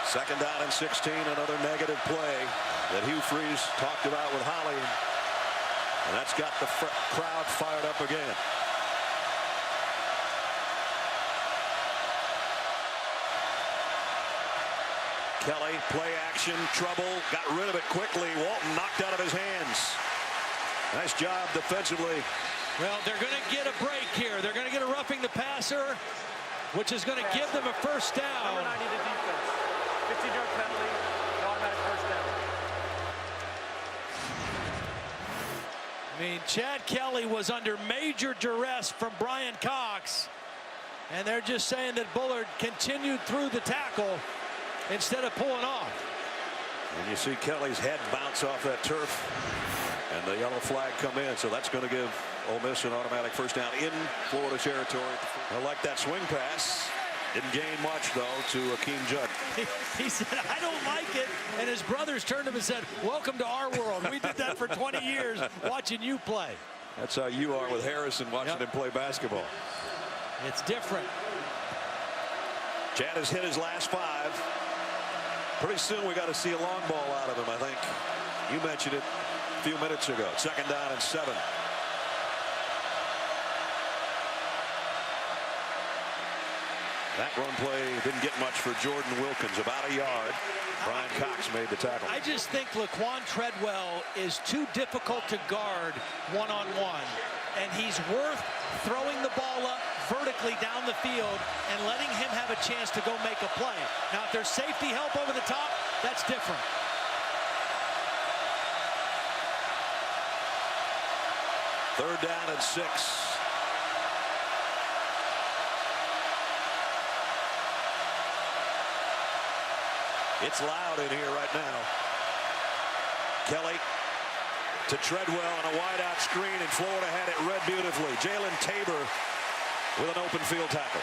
Second down and 16, another negative play that Hugh Freeze talked about with Holly. And that's got the crowd fired up again. Kelly, play action, trouble, got rid of it quickly. Walton knocked out of his hands. Nice job defensively. Well, they're going to get a break here. They're going to get a roughing the passer, which is going to give them a first down. Number 90 to defense. 15-yard penalty, an automatic first down. I mean, Chad Kelly was under major duress from Brian Cox, and they're just saying that Bullard continued through the tackle instead of pulling off. And you see Kelly's head bounce off that turf, and the yellow flag come in, so that's going to give Ole Miss an automatic first down in Florida territory. I like that swing pass. Didn't gain much, though, to Akeem Judd. He said, I don't like it. And his brothers turned to him and said, welcome to our world. We did that for 20 years watching you play. That's how you are with Harrison watching him play basketball. It's different. Chad has hit his last 5. Pretty soon we got to see a long ball out of him, I think. You mentioned it a few minutes ago. Second down and 7. That run play didn't get much for Jordan Wilkins, about a yard. Brian Cox made the tackle. I just think Laquan Treadwell is too difficult to guard one-on-one. And he's worth throwing the ball up vertically down the field and letting him have a chance to go make a play. Now, if there's safety help over the top, that's different. Third down and 6. It's loud in here right now. Kelly to Treadwell on a wide out screen, and Florida had it read beautifully. Jalen Tabor with an open field tackle.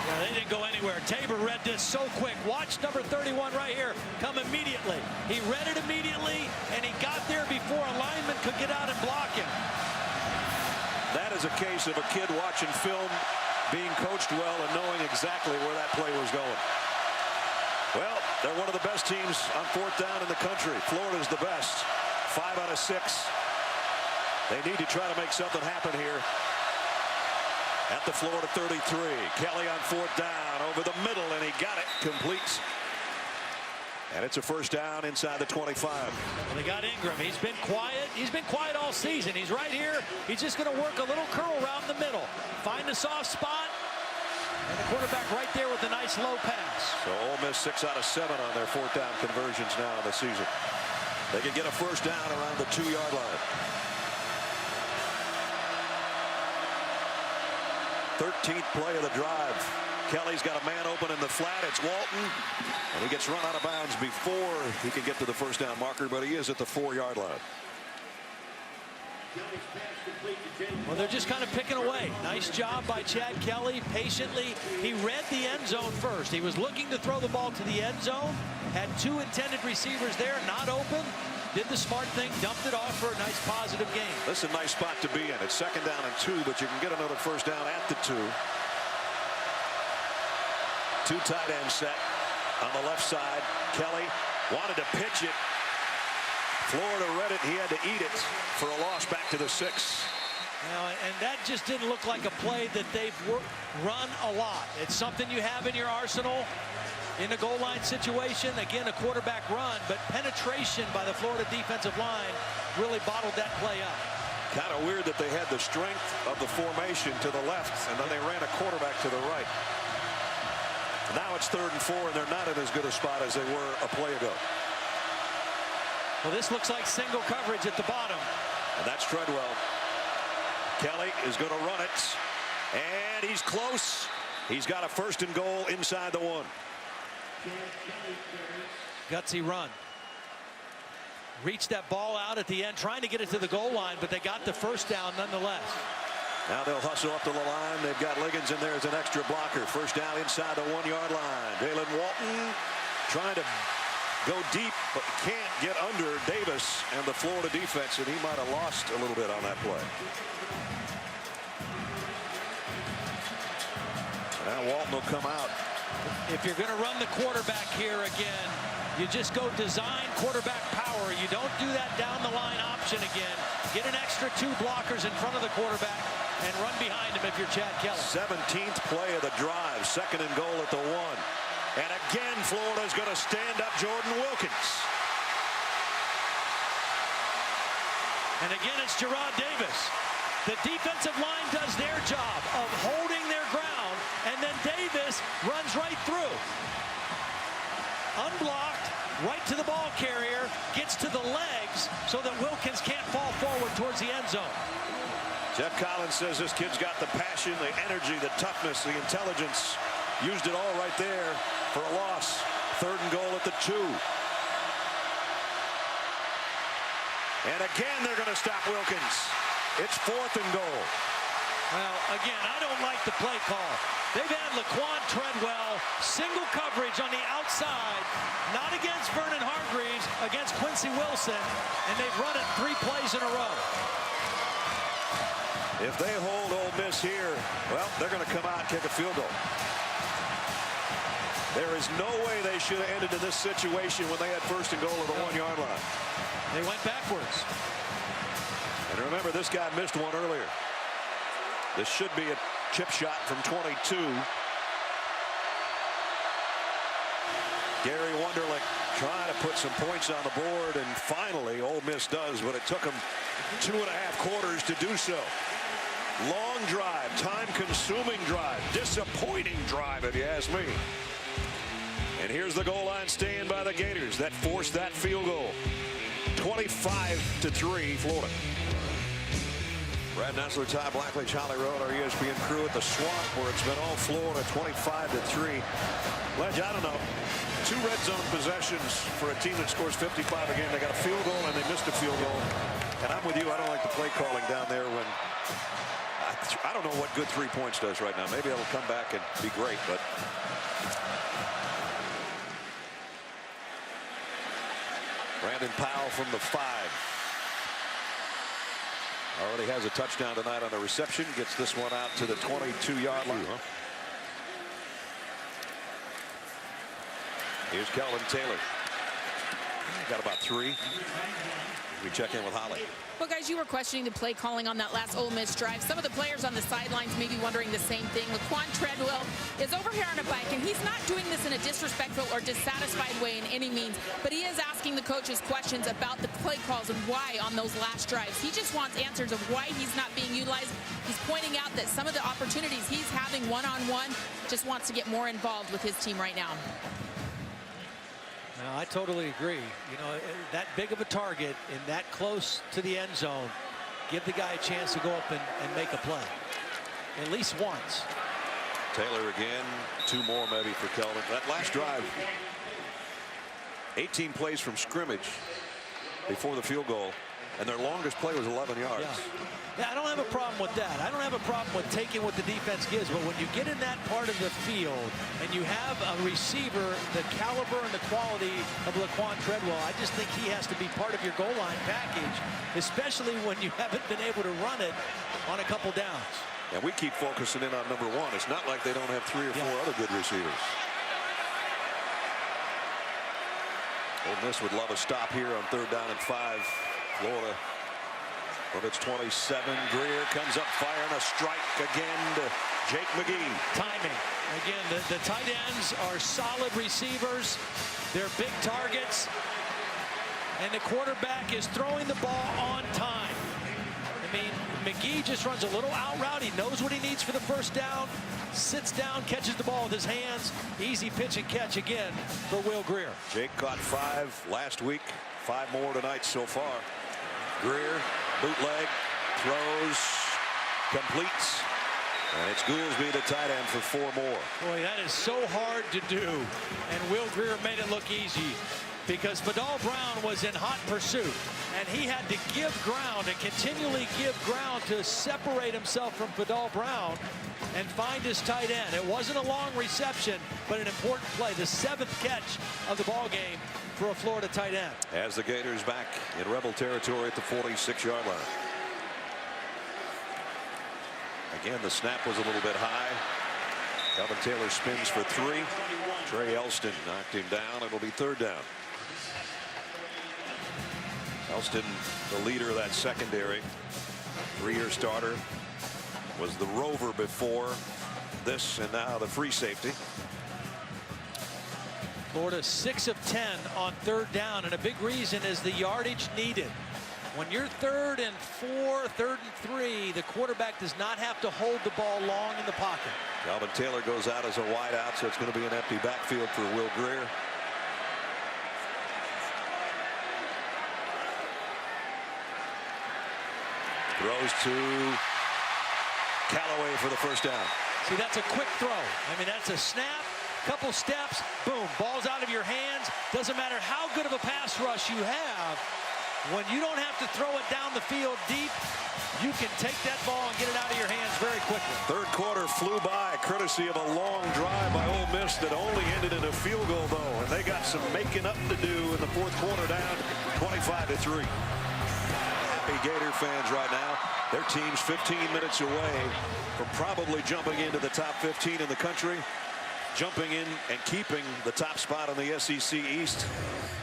Yeah, they didn't go anywhere. Tabor read this so quick. Watch number 31 right here come immediately. He read it immediately, and he got there before a lineman could get out and block him. That is a case of a kid watching film, being coached well, and knowing exactly where that play was going. Well, they're one of the best teams on 4th down in the country. Florida's the best. 5 out of 6. They need to try to make something happen here. At the Florida 33, Kelly on 4th down over the middle, and he got it. Completes. And it's a first down inside the 25. Well, they got Ingram. He's been quiet. He's been quiet all season. He's right here. He's just going to work a little curl around the middle. Find a soft spot. And the quarterback right there with a nice low pass. So Ole Miss 6 out of 7 on their 4th down conversions now in the season. They can get a first down around the 2-yard line. 13th play of the drive. Kelly's got a man open in the flat. It's Walton. And he gets run out of bounds before he can get to the first down marker, but he is at the 4-yard line. Well, they're just kind of picking away. Nice job by Chad Kelly. Patiently, he read the end zone first. He was looking to throw the ball to the end zone. Had 2 intended receivers there, not open. Did the smart thing, dumped it off for a nice positive gain. This is a nice spot to be in. It's 2nd down and 2, but you can get another first down at the 2. 2 tight end set on the left side. Kelly wanted to pitch it. Florida read it. He had to eat it for a loss back to the 6. Now, and that just didn't look like a play that they've run a lot. It's something you have in your arsenal in a goal line situation. Again, a quarterback run, but penetration by the Florida defensive line really bottled that play up. Kind of weird that they had the strength of the formation to the left, and then they ran a quarterback to the right. Now it's 3rd and 4, and they're not in as good a spot as they were a play ago. Well, this looks like single coverage at the bottom. And that's Treadwell. Kelly is going to run it, and he's close. He's got a 1st and goal inside the 1. Gutsy run. Reached that ball out at the end, trying to get it to the goal line, but they got the first down nonetheless. Now they'll hustle up to the line. They've got Liggins in there as an extra blocker. First down inside the 1-yard line. Dalen Walton trying to go deep, but can't get under Davis and the Florida defense, and he might have lost a little bit on that play. Now Walton will come out. If you're going to run the quarterback here again, you just go design quarterback power. You don't do that down the line option again. Get an extra 2 blockers in front of the quarterback and run behind him if you're Chad Kelly. 17th play of the drive. 2nd and goal at the 1. And again, Florida's going to stand up Jordan Wilkins. And again, it's Gerard Davis. The defensive line does their job of holding their ground, and then Davis runs right through. Unblocked, right to the ball carrier, gets to the legs so that Wilkins can't fall forward towards the end zone. Jeff Collins says this kid's got the passion, the energy, the toughness, the intelligence. Used it all right there for a loss. 3rd and goal at the 2. And again, they're going to stop Wilkins. It's 4th and goal. Well, again, I don't like the play call. They've had Laquan Treadwell, single coverage on the outside, not against Vernon Hargreaves, against Quincy Wilson, and they've run it 3 plays in a row. If they hold Ole Miss here, well, they're going to come out and kick a field goal. There is no way they should have ended in this situation when they had 1st and goal at the 1-yard line. They went backwards. And remember, this guy missed one earlier. This should be a chip shot from 22. Gary Wunderlich trying to put some points on the board, and finally Ole Miss does, but it took them 2.5 quarters to do so. Long drive, time-consuming drive, disappointing drive, if you ask me. And here's the goal line stand by the Gators that forced that field goal. 25-3, Florida. Brad Nessler, Ty Blackley, Charlie Road, our ESPN crew at the Swamp, where it's been all Florida, 25-3. Ledge, I don't know. 2 red zone possessions for a team that scores 55 again. They got a field goal and they missed a field goal. And I'm with you. I don't like the play calling down there when I don't know what good 3 points does right now. Maybe it'll come back and be great, but Brandon Powell from the 5. Already has a touchdown tonight on the reception. Gets this one out to the 22-yard line. Here's Kelvin Taylor. Got about 3. We check in with Holly. Well, guys, you were questioning the play calling on that last Ole Miss drive. Some of the players on the sidelines may be wondering the same thing. Laquan Treadwell is over here on a bike, and he's not doing this in a disrespectful or dissatisfied way in any means, but he is asking the coaches questions about the play calls and why on those last drives. He just wants answers of why he's not being utilized. He's pointing out that some of the opportunities he's having one-on-one, just wants to get more involved with his team right now. No, I totally agree. You know, that big of a target and that close to the end zone, give the guy a chance to go up and make a play. At least once. Taylor again. 2 more maybe for Kelvin. That last drive, 18 plays from scrimmage before the field goal, and their longest play was 11 yards. Yeah, I don't have a problem with that. I don't have a problem with taking what the defense gives, but when you get in that part of the field and you have a receiver, the caliber and the quality of Laquan Treadwell, I just think he has to be part of your goal line package, especially when you haven't been able to run it on a couple downs. And we keep focusing in on number 1. It's not like they don't have 3 or 4 other good receivers. Ole Miss would love a stop here on 3rd down and 5. Florida from its 27. Grier comes up firing a strike again to Jake McGee. Timing. Again, the tight ends are solid receivers. They're big targets. And the quarterback is throwing the ball on time. I mean, McGee just runs a little out route. He knows what he needs for the first down. Sits down, catches the ball with his hands. Easy pitch and catch again for Will Grier. Jake caught 5 last week. 5 more tonight so far. Grier, bootleg, throws, completes, and it's Goolsby, the tight end, for 4 more. Boy, that is so hard to do, and Will Grier made it look easy because Fadal Brown was in hot pursuit, and he had to give ground and continually give ground to separate himself from Fadal Brown and find his tight end. It wasn't a long reception, but an important play, the 7th catch of the ball game for a Florida tight end. As the Gators back in Rebel territory at the 46-yard line. Again, the snap was a little bit high. Kelvin Taylor spins for 3. Trey Elston knocked him down. It'll be 3rd down. Elston, the leader of that secondary, 3-year starter, was the rover before this, and now the free safety. Florida 6 of 10 on 3rd down, and a big reason is the yardage needed. When you're 3rd and 4, 3rd and 3, the quarterback does not have to hold the ball long in the pocket. Calvin Taylor goes out as a wideout, so it's going to be an empty backfield for Will Grier. Throws to Callaway for the first down. See, that's a quick throw. I mean, that's a snap, couple steps, boom, ball's out of your hands. Doesn't matter how good of a pass rush you have, when you don't have to throw it down the field deep, you can take that ball and get it out of your hands very quickly. 3rd quarter flew by, courtesy of a long drive by Ole Miss that only ended in a field goal, though, and they got some making up to do in the 4th quarter, down 25-3. Happy Gator fans right now. Their team's 15 minutes away from probably jumping into the top 15 in the country, jumping in and keeping the top spot on the SEC East,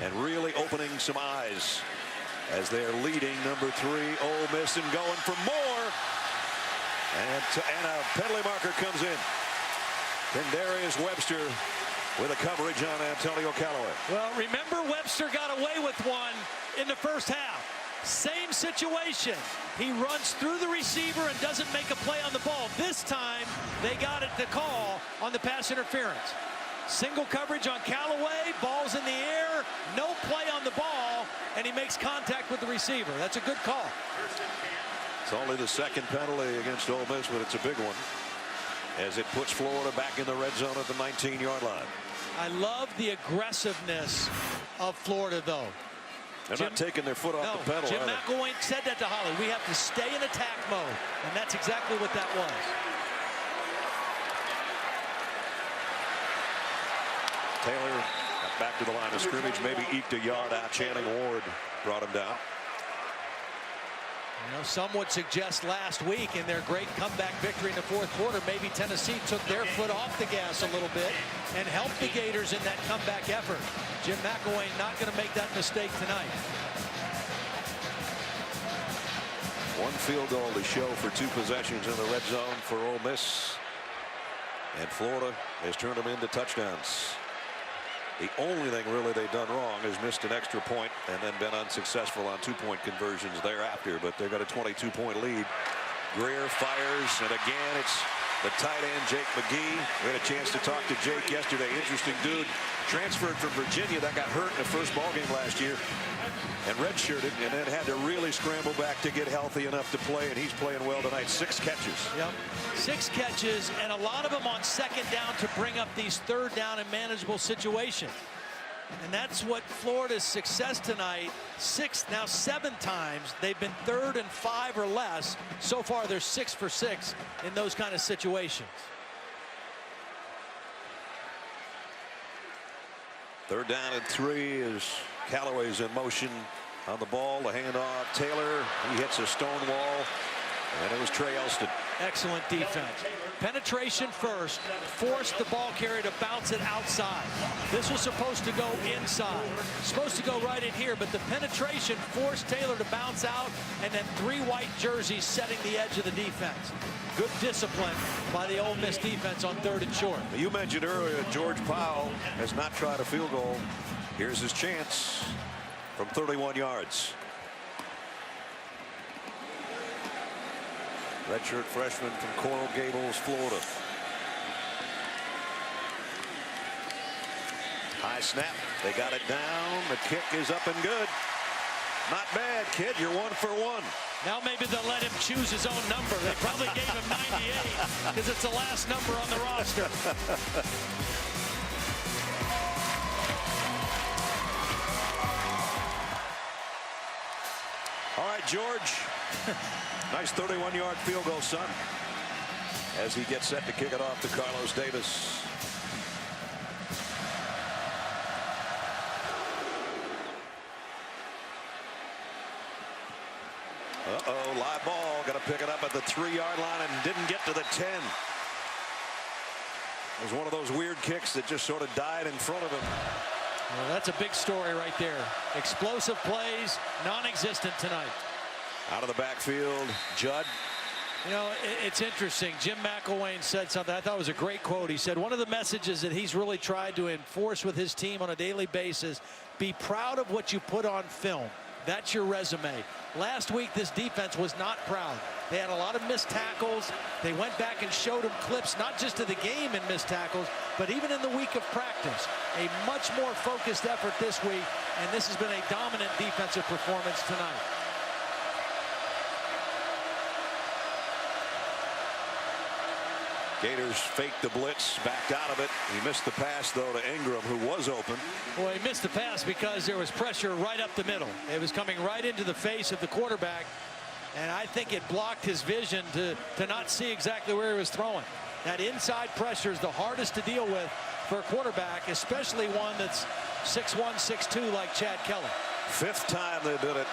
and really opening some eyes as they're leading number 3 Ole Miss and going for more. And a penalty marker comes in. Then Darius Webster with a coverage on Antonio Callaway. Well, remember, Webster got away with one in the first half. Same situation. He runs through the receiver and doesn't make a play on the ball. This time, they got it to call on the pass interference. Single coverage on Callaway, ball's in the air, no play on the ball, and he makes contact with the receiver. That's a good call. It's only the 2nd penalty against Ole Miss, but it's a big one, as it puts Florida back in the red zone at the 19-yard line. I love the aggressiveness of Florida, though. They're not taking their foot off the pedal. Jim McElwain said that to Holly. We have to stay in attack mode, and that's exactly what that was. Taylor got back to the line of scrimmage, maybe eked a yard out. Channing Ward brought him down. You know, some would suggest last week in their great comeback victory in the fourth quarter, maybe Tennessee took their foot off the gas a little bit and helped the Gators in that comeback effort. Jim McElwain not going to make that mistake tonight. One field goal to show for 2 possessions in the red zone for Ole Miss. And Florida has turned them into touchdowns. The only thing really they've done wrong is missed an extra point and then been unsuccessful on 2-point conversions thereafter. But they've got a 22-point lead. Grier fires, and again it's the tight end Jake McGee. We had a chance to talk to Jake yesterday. Interesting dude. Transferred from Virginia, that got hurt in the first ball game last year and redshirted, and then had to really scramble back to get healthy enough to play, and he's playing well tonight. 6 catches. Yep, 6 catches, and a lot of them on second down to bring up these third down and manageable situations. And that's what Florida's success tonight. 7 times they've been 3rd and 5 or less. So far they're 6 for 6 in those kind of situations. 3rd down and 3 as Callaway's in motion on the ball. The handoff. Taylor, he hits a stone wall, and it was Trey Elston. Excellent defense. Penetration first, forced the ball carrier to bounce it outside. This was supposed to go inside. Supposed to go right in here, but the penetration forced Taylor to bounce out, and then 3 white jerseys setting the edge of the defense. Good discipline by the Ole Miss defense on 3rd and short. You mentioned earlier George Powell has not tried a field goal. Here's his chance from 31 yards. Redshirt freshman from Coral Gables, Florida. High snap. They got it down. The kick is up and good. Not bad, kid. You're 1 for 1. Now maybe they'll let him choose his own number. They probably gave him 98 because it's the last number on the roster. All right, George. Nice 31-yard field goal, son. As he gets set to kick it off to Carlos Davis. Uh-oh, live ball. Got to pick it up at the 3-yard line and didn't get to the 10. It was one of those weird kicks that just sort of died in front of him. Well, that's a big story right there. Explosive plays, non-existent tonight. Out of the backfield, Judd. You know, it's interesting. Jim McElwain said something I thought was a great quote. He said one of the messages that he's really tried to enforce with his team on a daily basis, be proud of what you put on film. That's your resume. Last week, this defense was not proud. They had a lot of missed tackles. They went back and showed them clips, not just of the game in missed tackles, but even in the week of practice. A much more focused effort this week, and this has been a dominant defensive performance tonight. Gators faked the blitz, backed out of it. He missed the pass, though, to Ingram, who was open. Well, he missed the pass because there was pressure right up the middle. It was coming right into the face of the quarterback, and I think it blocked his vision to not see exactly where he was throwing. That inside pressure is the hardest to deal with for a quarterback, especially one that's 6'1", 6'2", like Chad Kelly. 5th time they did it.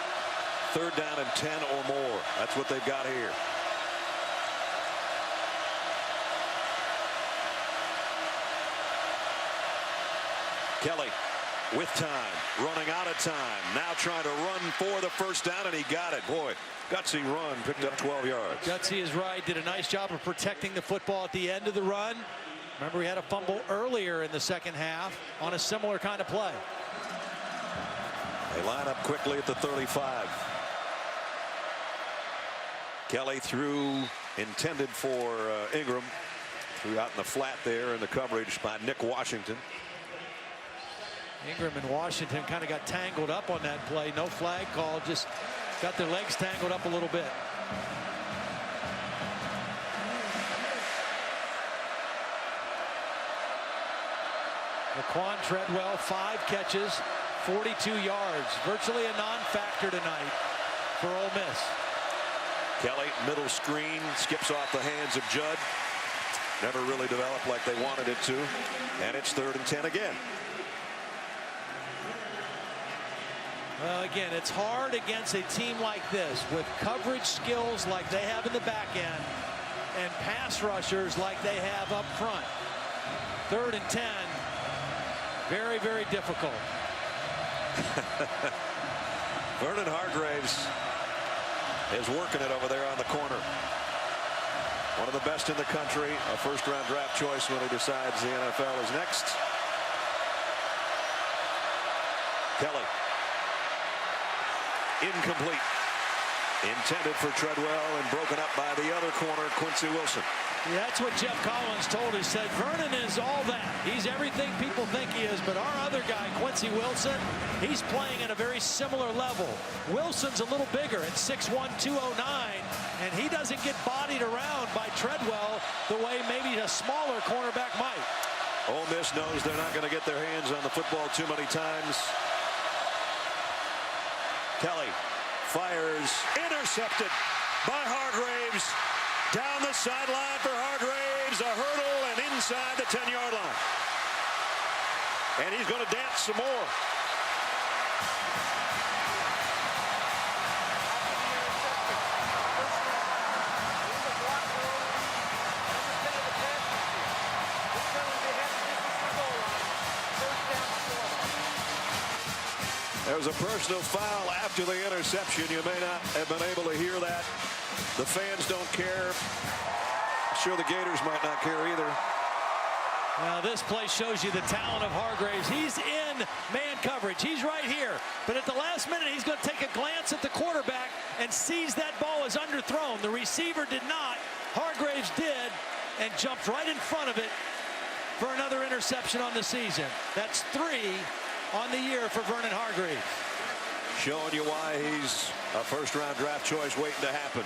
3rd down and 10 or more. That's what they've got here. Kelly with time, running out of time, now trying to run for the 1st down, and he got it. Boy, gutsy run, picked up 12 yards. Gutsy is right, did a nice job of protecting the football at the end of the run. Remember, he had a fumble earlier in the second half on a similar kind of play. They line up quickly at the 35. Kelly threw, intended for Ingram, threw out in the flat there in the coverage by Nick Washington. Ingram and Washington kind of got tangled up on that play. No flag call, just got their legs tangled up a little bit. Laquan Treadwell, 5 catches, 42 yards, virtually a non-factor tonight for Ole Miss. Kelly, middle screen, skips off the hands of Judd. Never really developed like they wanted it to. And it's 3rd and 10 again. Well, again, it's hard against a team like this with coverage skills like they have in the back end and pass rushers like they have up front. 3rd and 10. Very, very difficult. Vernon Hargreaves is working it over there on the corner. One of the best in the country, a first-round draft choice when he decides the NFL is next. Kelly. Incomplete. Intended for Treadwell and broken up by the other corner, Quincy Wilson. Yeah, that's what Jeff Collins told us. Said Vernon is all that. He's everything people think he is, but our other guy, Quincy Wilson, he's playing at a very similar level. Wilson's a little bigger at 6'1", 209, and he doesn't get bodied around by Treadwell the way maybe a smaller cornerback might. Ole Miss knows they're not going to get their hands on the football too many times. Kelly fires, intercepted by Hargreaves. Down the sideline for Hargreaves, a hurdle and inside the 10-yard line. And he's going to dance some more. There was a personal foul after the interception. You may not have been able to hear that. The fans don't care. I'm sure the Gators might not care either. Now this play shows you the talent of Hargreaves. He's in man coverage. He's right here. But at the last minute, he's going to take a glance at the quarterback and sees that ball is underthrown. The receiver did not. Hargreaves did and jumped right in front of it for another interception on the season. That's 3 on the year for Vernon Hargreaves. Showing you why he's a first-round draft choice waiting to happen.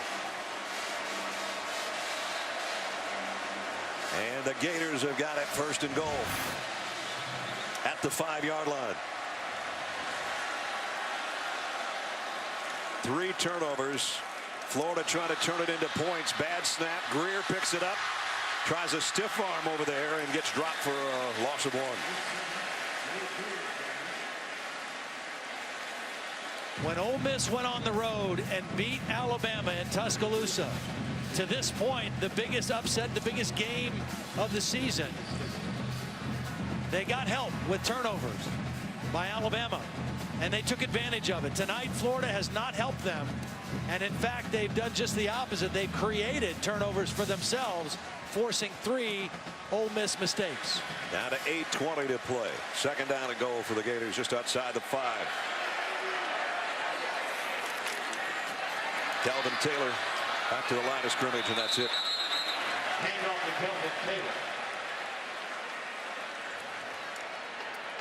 And the Gators have got it 1st and goal at the 5-yard line. 3 turnovers. Florida trying to turn it into points. Bad snap. Grier picks it up. Tries a stiff arm over there and gets dropped for a loss of 1. When Ole Miss went on the road and beat Alabama in Tuscaloosa, to this point, the biggest upset, the biggest game of the season, they got help with turnovers by Alabama, and they took advantage of it. Tonight, Florida has not helped them, and in fact, they've done just the opposite. They've created turnovers for themselves, forcing 3 Ole Miss mistakes. Down to 8:20 to play. 2nd down and goal for the Gators just outside the 5. Calvin Taylor back to the line of scrimmage, and that's it.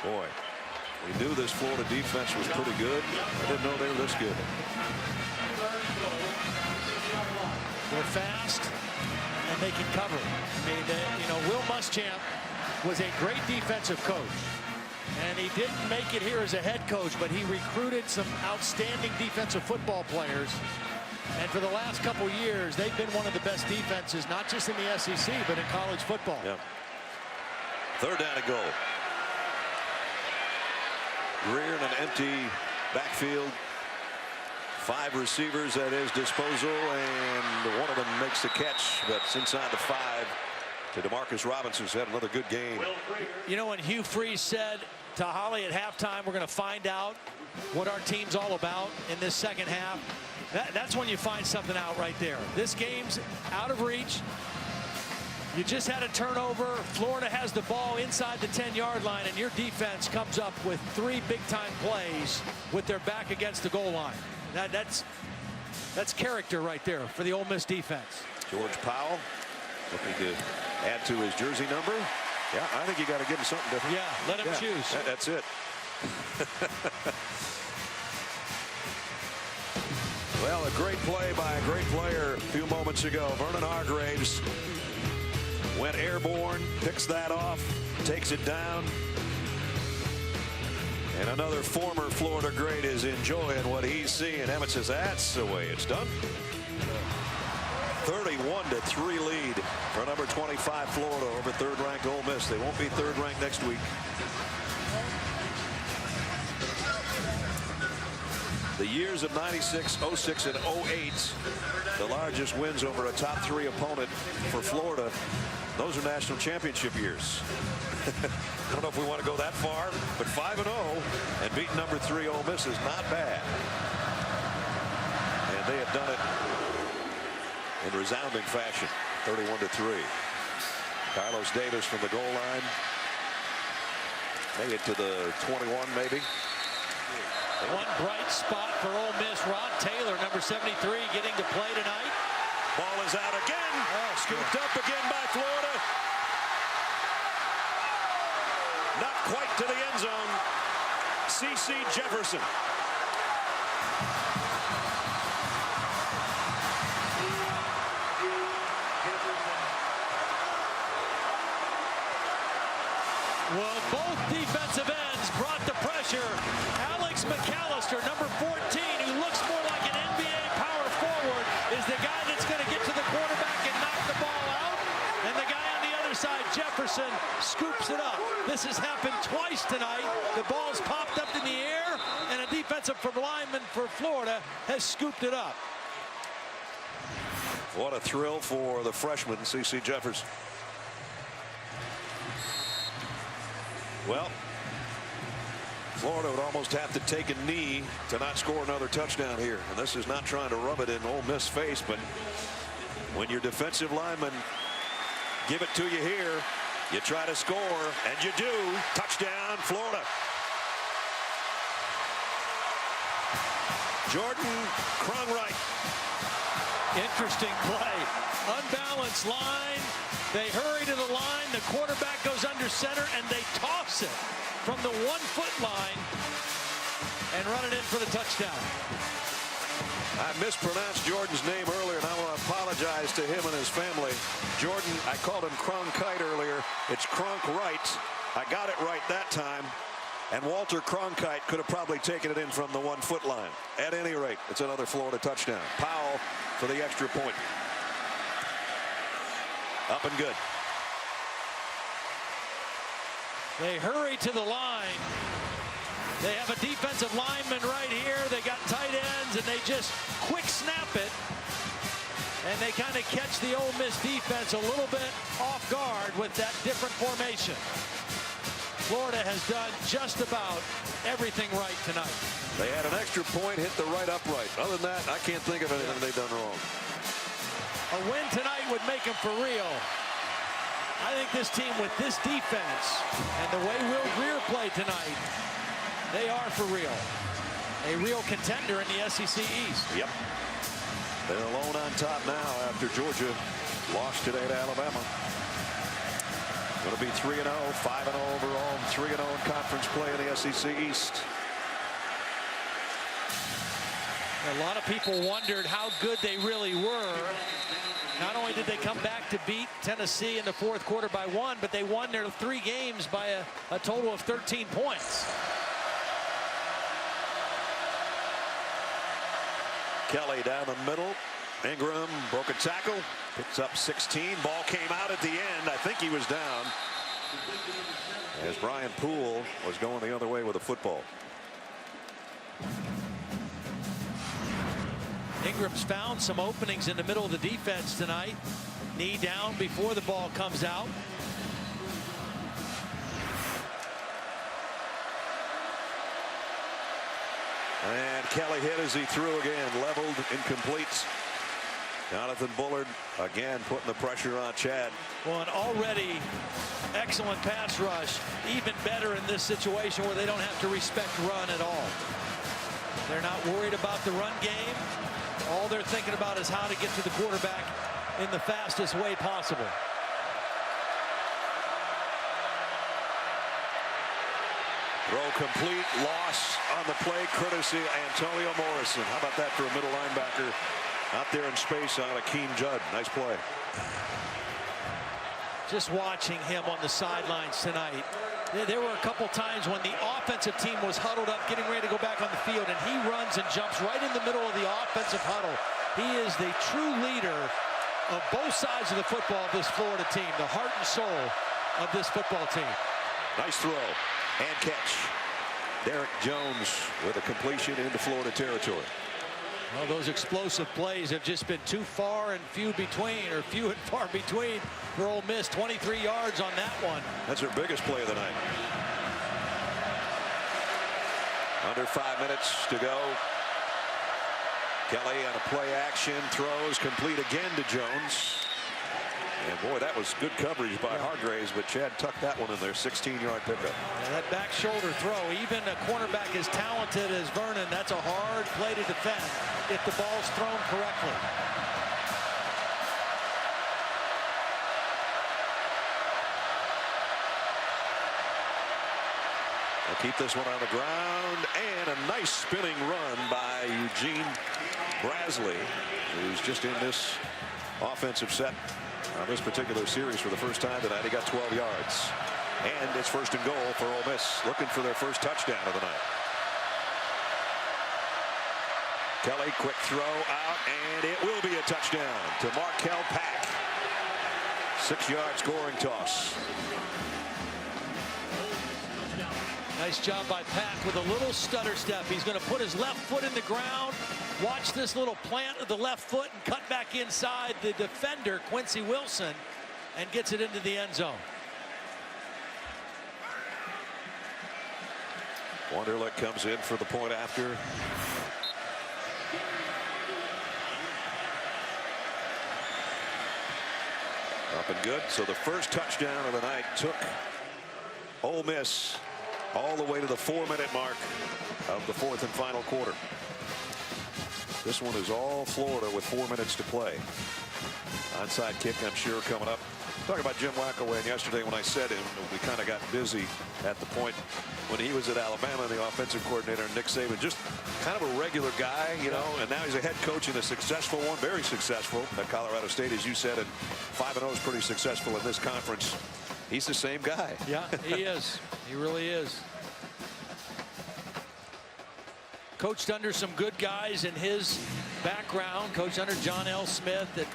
Boy, we knew this Florida defense was pretty good. I didn't know they were this good. They're fast, and they can cover. I mean, you know, Will Muschamp was a great defensive coach, and he didn't make it here as a head coach, but he recruited some outstanding defensive football players. And for the last couple years, they've been one of the best defenses, not just in the SEC, but in college football. Yep. 3rd down and goal. Grier in an empty backfield. 5 receivers at his disposal, and one of them makes the catch, but it's inside the 5 to DeMarcus Robinson's had another good game. You know, when Hugh Freeze said to Holly at halftime, we're going to find out what our team's all about in this 2nd half, that's when you find something out right there. This game's out of reach. You just had a turnover. Florida has the ball inside the 10-yard line, and your defense comes up with 3 big-time plays with their back against the goal line. That's character right there for the Ole Miss defense. George Powell looking to add to his jersey number. Yeah, I think you got to give him something different. Yeah, let him choose. That's it. Well, a great play by a great player a few moments ago. Vernon Hargreaves went airborne, picks that off, takes it down. And another former Florida great is enjoying what he's seeing. Emmett says that's the way it's done. 31-3 lead for number 25 Florida over third-ranked Ole Miss. They won't be third-ranked next week. The years of 96, 06, and 08, the largest wins over a top 3 opponent for Florida. Those are national championship years. I don't know if we want to go that far, but 5-0 and beating number 3 Ole Miss is not bad. And they have done it in resounding fashion, 31-3. Carlos Davis from the goal line. Made it to the 21, maybe. One bright spot for Ole Miss. Rod Taylor, number 73, getting to play tonight. Ball is out again. Scooped up again by Florida. Not quite to the end zone. C.C. Jefferson. Well, both defensive ends brought the pressure. Alex McAllister, number 14, who looks more like an NBA power forward, is the guy that's going to get to the quarterback and knock the ball out. And the guy on the other side, Jefferson, scoops it up. This has happened twice tonight. The ball's popped up in the air, and a defensive lineman for Florida has scooped it up. What a thrill for the freshman, C.C. Jefferson. Well, Florida would almost have to take a knee to not score another touchdown here. And this is not trying to rub it in Ole Miss face, but when your defensive linemen give it to you here, you try to score, and you do. Touchdown, Florida. Jordan Kronwright. Interesting play. Unbalanced line. They hurry to the line. The quarterback goes under center, and they toss it from the 1-foot line and run it in for the touchdown. I mispronounced Jordan's name earlier, and I want to apologize to him and his family. Jordan, I called him Cronkite earlier. It's Kronkwright. I got it right that time. And Walter Cronkite could have probably taken it in from the 1-foot line. At any rate, it's another Florida touchdown. Powell for the extra point. Up and good. They hurry to the line. They have a defensive lineman right here. They got tight ends, and they just quick snap it. And they kind of catch the Ole Miss defense a little bit off guard with that different formation. Florida has done just about everything right tonight. They had an extra point, hit the right upright. Other than that, I can't think of anything they've done wrong. A win tonight would make them for real. I think this team with this defense and the way Will Grier played tonight, they are for real. A real contender in the SEC East. Yep. They're alone on top now after Georgia lost today to Alabama. Going to be 3-0, 5-0 overall, 3-0 in conference play in the SEC East. A lot of people wondered how good they really were. Not only did they come back to beat Tennessee in the fourth quarter by 1, but they won their 3 games by a total of 13 points. Kelly down the middle. Ingram broke a tackle, picks up 16. Ball came out at the end. I think he was down as Brian Poole was going the other way with a football. Ingram's found some openings in the middle of the defense tonight. Knee down before the ball comes out. And Kelly hit as he threw again, leveled, incomplete. Jonathan Bullard again putting the pressure on Chad. Well, an already excellent pass rush, even better in this situation where they don't have to respect run at all. They're not worried about the run game. All they're thinking about is how to get to the quarterback in the fastest way possible. Throw complete, loss on the play, courtesy Antonio Morrison. How about that for a middle linebacker out there in space on Akeem Judd? Nice play. Just watching him on the sidelines tonight, There were a couple times when the offensive team was huddled up, getting ready to go back on the field, and he runs and jumps right in the middle of the offensive huddle. He is the true leader of both sides of the football of this Florida team, the heart and soul of this football team. Nice throw and catch. Derek Jones with a completion into Florida territory. Well, those explosive plays have just been too far and few between, or few and far between for Ole Miss. 23 yards on that one. That's their biggest play of the night. Under 5 minutes to go. Kelly on a play action, throws complete again to Jones. And boy, that was good coverage by Hargraves, but Chad tucked that one in there. 16-yard pickup. And that back shoulder throw, even a cornerback as talented as Vernon, that's a hard play to defend if the ball's thrown correctly. They'll keep this one on the ground, and a nice spinning run by Eugene Brasley, who's just in this offensive set on this particular series for the first time tonight. He got 12 yards. And it's 1st and goal for Ole Miss, looking for their first touchdown of the night. Kelly, quick throw out, and it will be a touchdown to Markel Pack. 6-yard scoring toss. Nice job by Pack with a little stutter step. He's going to put his left foot in the ground. Watch this little plant of the left foot and cut back inside the defender, Quincy Wilson, and gets it into the end zone. Wonderlic comes in for the point after. Up and good. So the first touchdown of the night took Ole Miss all the way to the 4-minute mark of the 4th and final quarter. This one is all Florida with 4 minutes to play. Onside kick, I'm sure, coming up. Talk about Jim McElwain yesterday when I said him. We kind of got busy at the point when he was at Alabama, the offensive coordinator, and Nick Saban, just kind of a regular guy, you know, and now he's a head coach and a successful one, very successful at Colorado State, as you said, and 5-0 is pretty successful in this conference. He's the same guy. Yeah, he is. He really is. Coached under some good guys in his background. Coached under John L. Smith at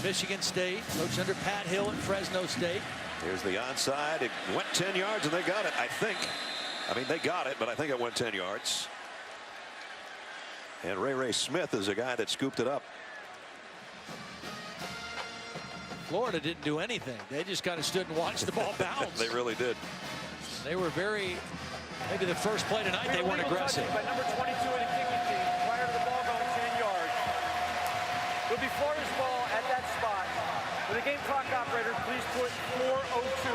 Michigan State. Coached under Pat Hill at Fresno State. Here's the onside. It went 10 yards, and they got it, I think. I mean, they got it, but I think it went 10 yards. And Ray Smith is a guy that scooped it up. Florida didn't do anything. They just kind of stood and watched the ball bounce. They really did. They were very, maybe the first play tonight, they weren't aggressive. By number 22 in the kicking team prior to the ball going 10 yards. It'll be Florida's ball at that spot. For the game clock operator, please put 4:02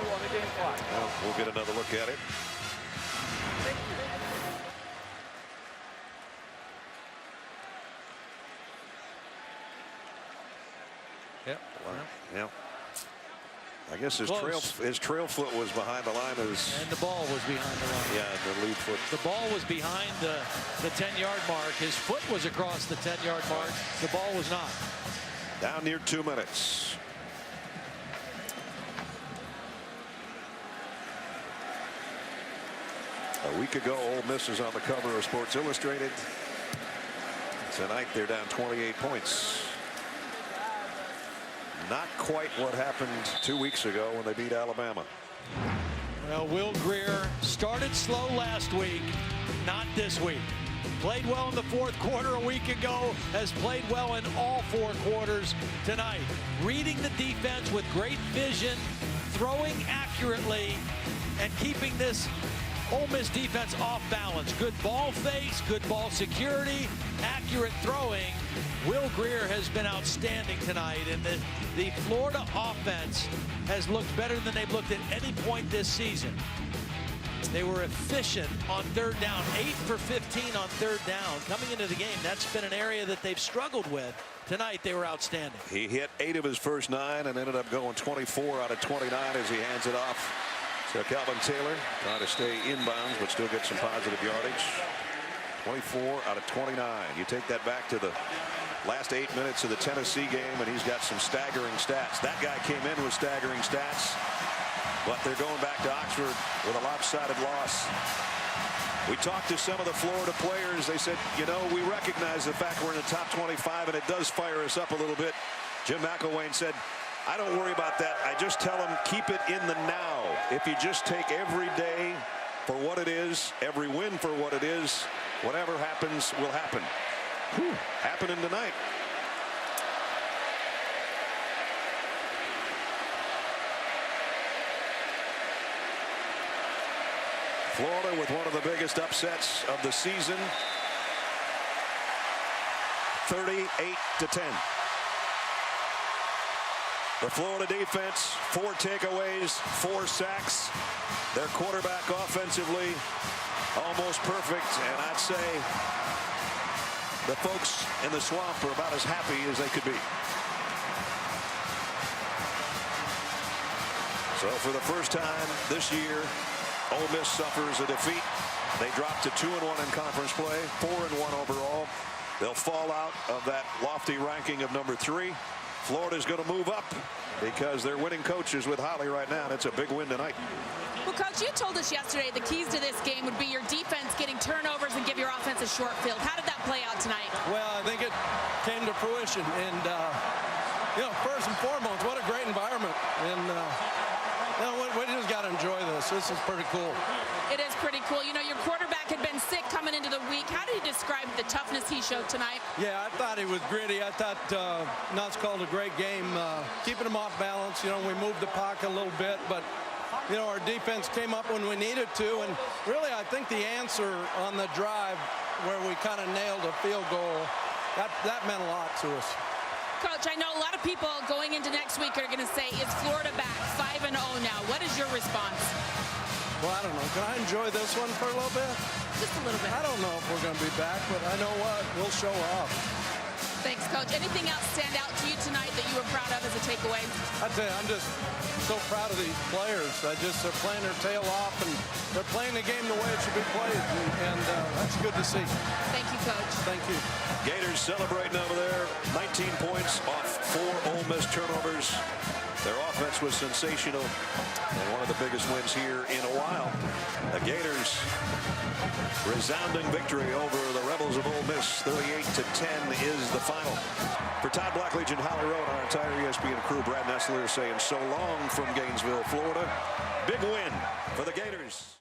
on the game clock. Well, we'll get another look at it. Thank you. Yep. Wow. Yeah. I guess his trail foot was behind the line. And the ball was behind the line. Yeah, the lead foot. The ball was behind the 10-yard mark. His foot was across the 10-yard mark. The ball was not. Down near 2 minutes. A week ago, Ole Miss is on the cover of Sports Illustrated. Tonight, they're down 28 points. Not quite what happened 2 weeks ago when they beat Alabama. Well, Will Grier started slow last week, not this week. Played well in the 4th quarter a week ago, has played well in all 4 quarters tonight. Reading the defense with great vision, throwing accurately, and keeping this Ole Miss defense off balance. Good ball face, good ball security, accurate throwing. Will Grier has been outstanding tonight, and the Florida offense has looked better than they've looked at any point this season. They were efficient on 3rd down, 8 for 15 on 3rd down. Coming into the game, that's been an area that they've struggled with. Tonight, they were outstanding. He hit 8 of his first 9 and ended up going 24 out of 29 as he hands it off. So Calvin Taylor trying to stay inbounds but still get some positive yardage. 24 out of 29. You take that back to the last 8 minutes of the Tennessee game, and he's got some staggering stats. That guy came in with staggering stats. but they're going back to Oxford with a lopsided loss. We talked to some of the Florida players. They said, you know, we recognize the fact we're in the top 25, and it does fire us up a little bit. Jim McElwain said, I don't worry about that. I just tell them, keep it in the now. If you just take every day for what it is, every win for what it is, whatever happens will happen. Happening tonight. Florida with one of the biggest upsets of the season. 38-10. The Florida defense, 4 takeaways, 4 sacks. Their quarterback offensively almost perfect, and I'd say the folks in the swamp are about as happy as they could be. So for the first time this year, Ole Miss suffers a defeat. They drop to 2-1 in conference play, 4-1 overall. They'll fall out of that lofty ranking of number 3. Florida's going to move up because they're winning coaches with Holly right now, and it's a big win tonight. Well, Coach, you told us yesterday the keys to this game would be your defense getting turnovers and give your offense a short field. How did that play out tonight? Well, I think it came to fruition, and you know, first and foremost, what a great environment, and you know, we just got to enjoy this. This is pretty cool. It is pretty cool. You know, your quarterback had been sick coming into the week. How did you describe the toughness he showed tonight? Yeah, I thought he was gritty. I thought Nuts called a great game, keeping him off balance. You know, we moved the pocket a little bit, but you know, our defense came up when we needed to, and really I think the answer on the drive where we kind of nailed a field goal, that meant a lot to us. Coach, I know a lot of people going into next week are going to say, is Florida back 5-0 now? What is your response? Well, I don't know. Can I enjoy this one for a little bit? Just a little bit. I don't know if we're going to be back, but I know what, we'll show up. Thanks, Coach. Anything else stand out to you tonight that you were proud of as a takeaway? I tell you, I'm just so proud of these players. They're playing their tail off, and they're playing the game the way it should be played, and that's good to see. Thank you, Coach. Thank you. Gators celebrating over there. 19 points off 4 Ole Miss turnovers. Their offense was sensational, and one of the biggest wins here in a while. The Gators resounding victory over the Rebels of Ole Miss. 38-10 is the final. For Todd Blackledge and Holly Rowe, our entire ESPN crew, Brad Nessler saying so long from Gainesville, Florida. Big win for the Gators.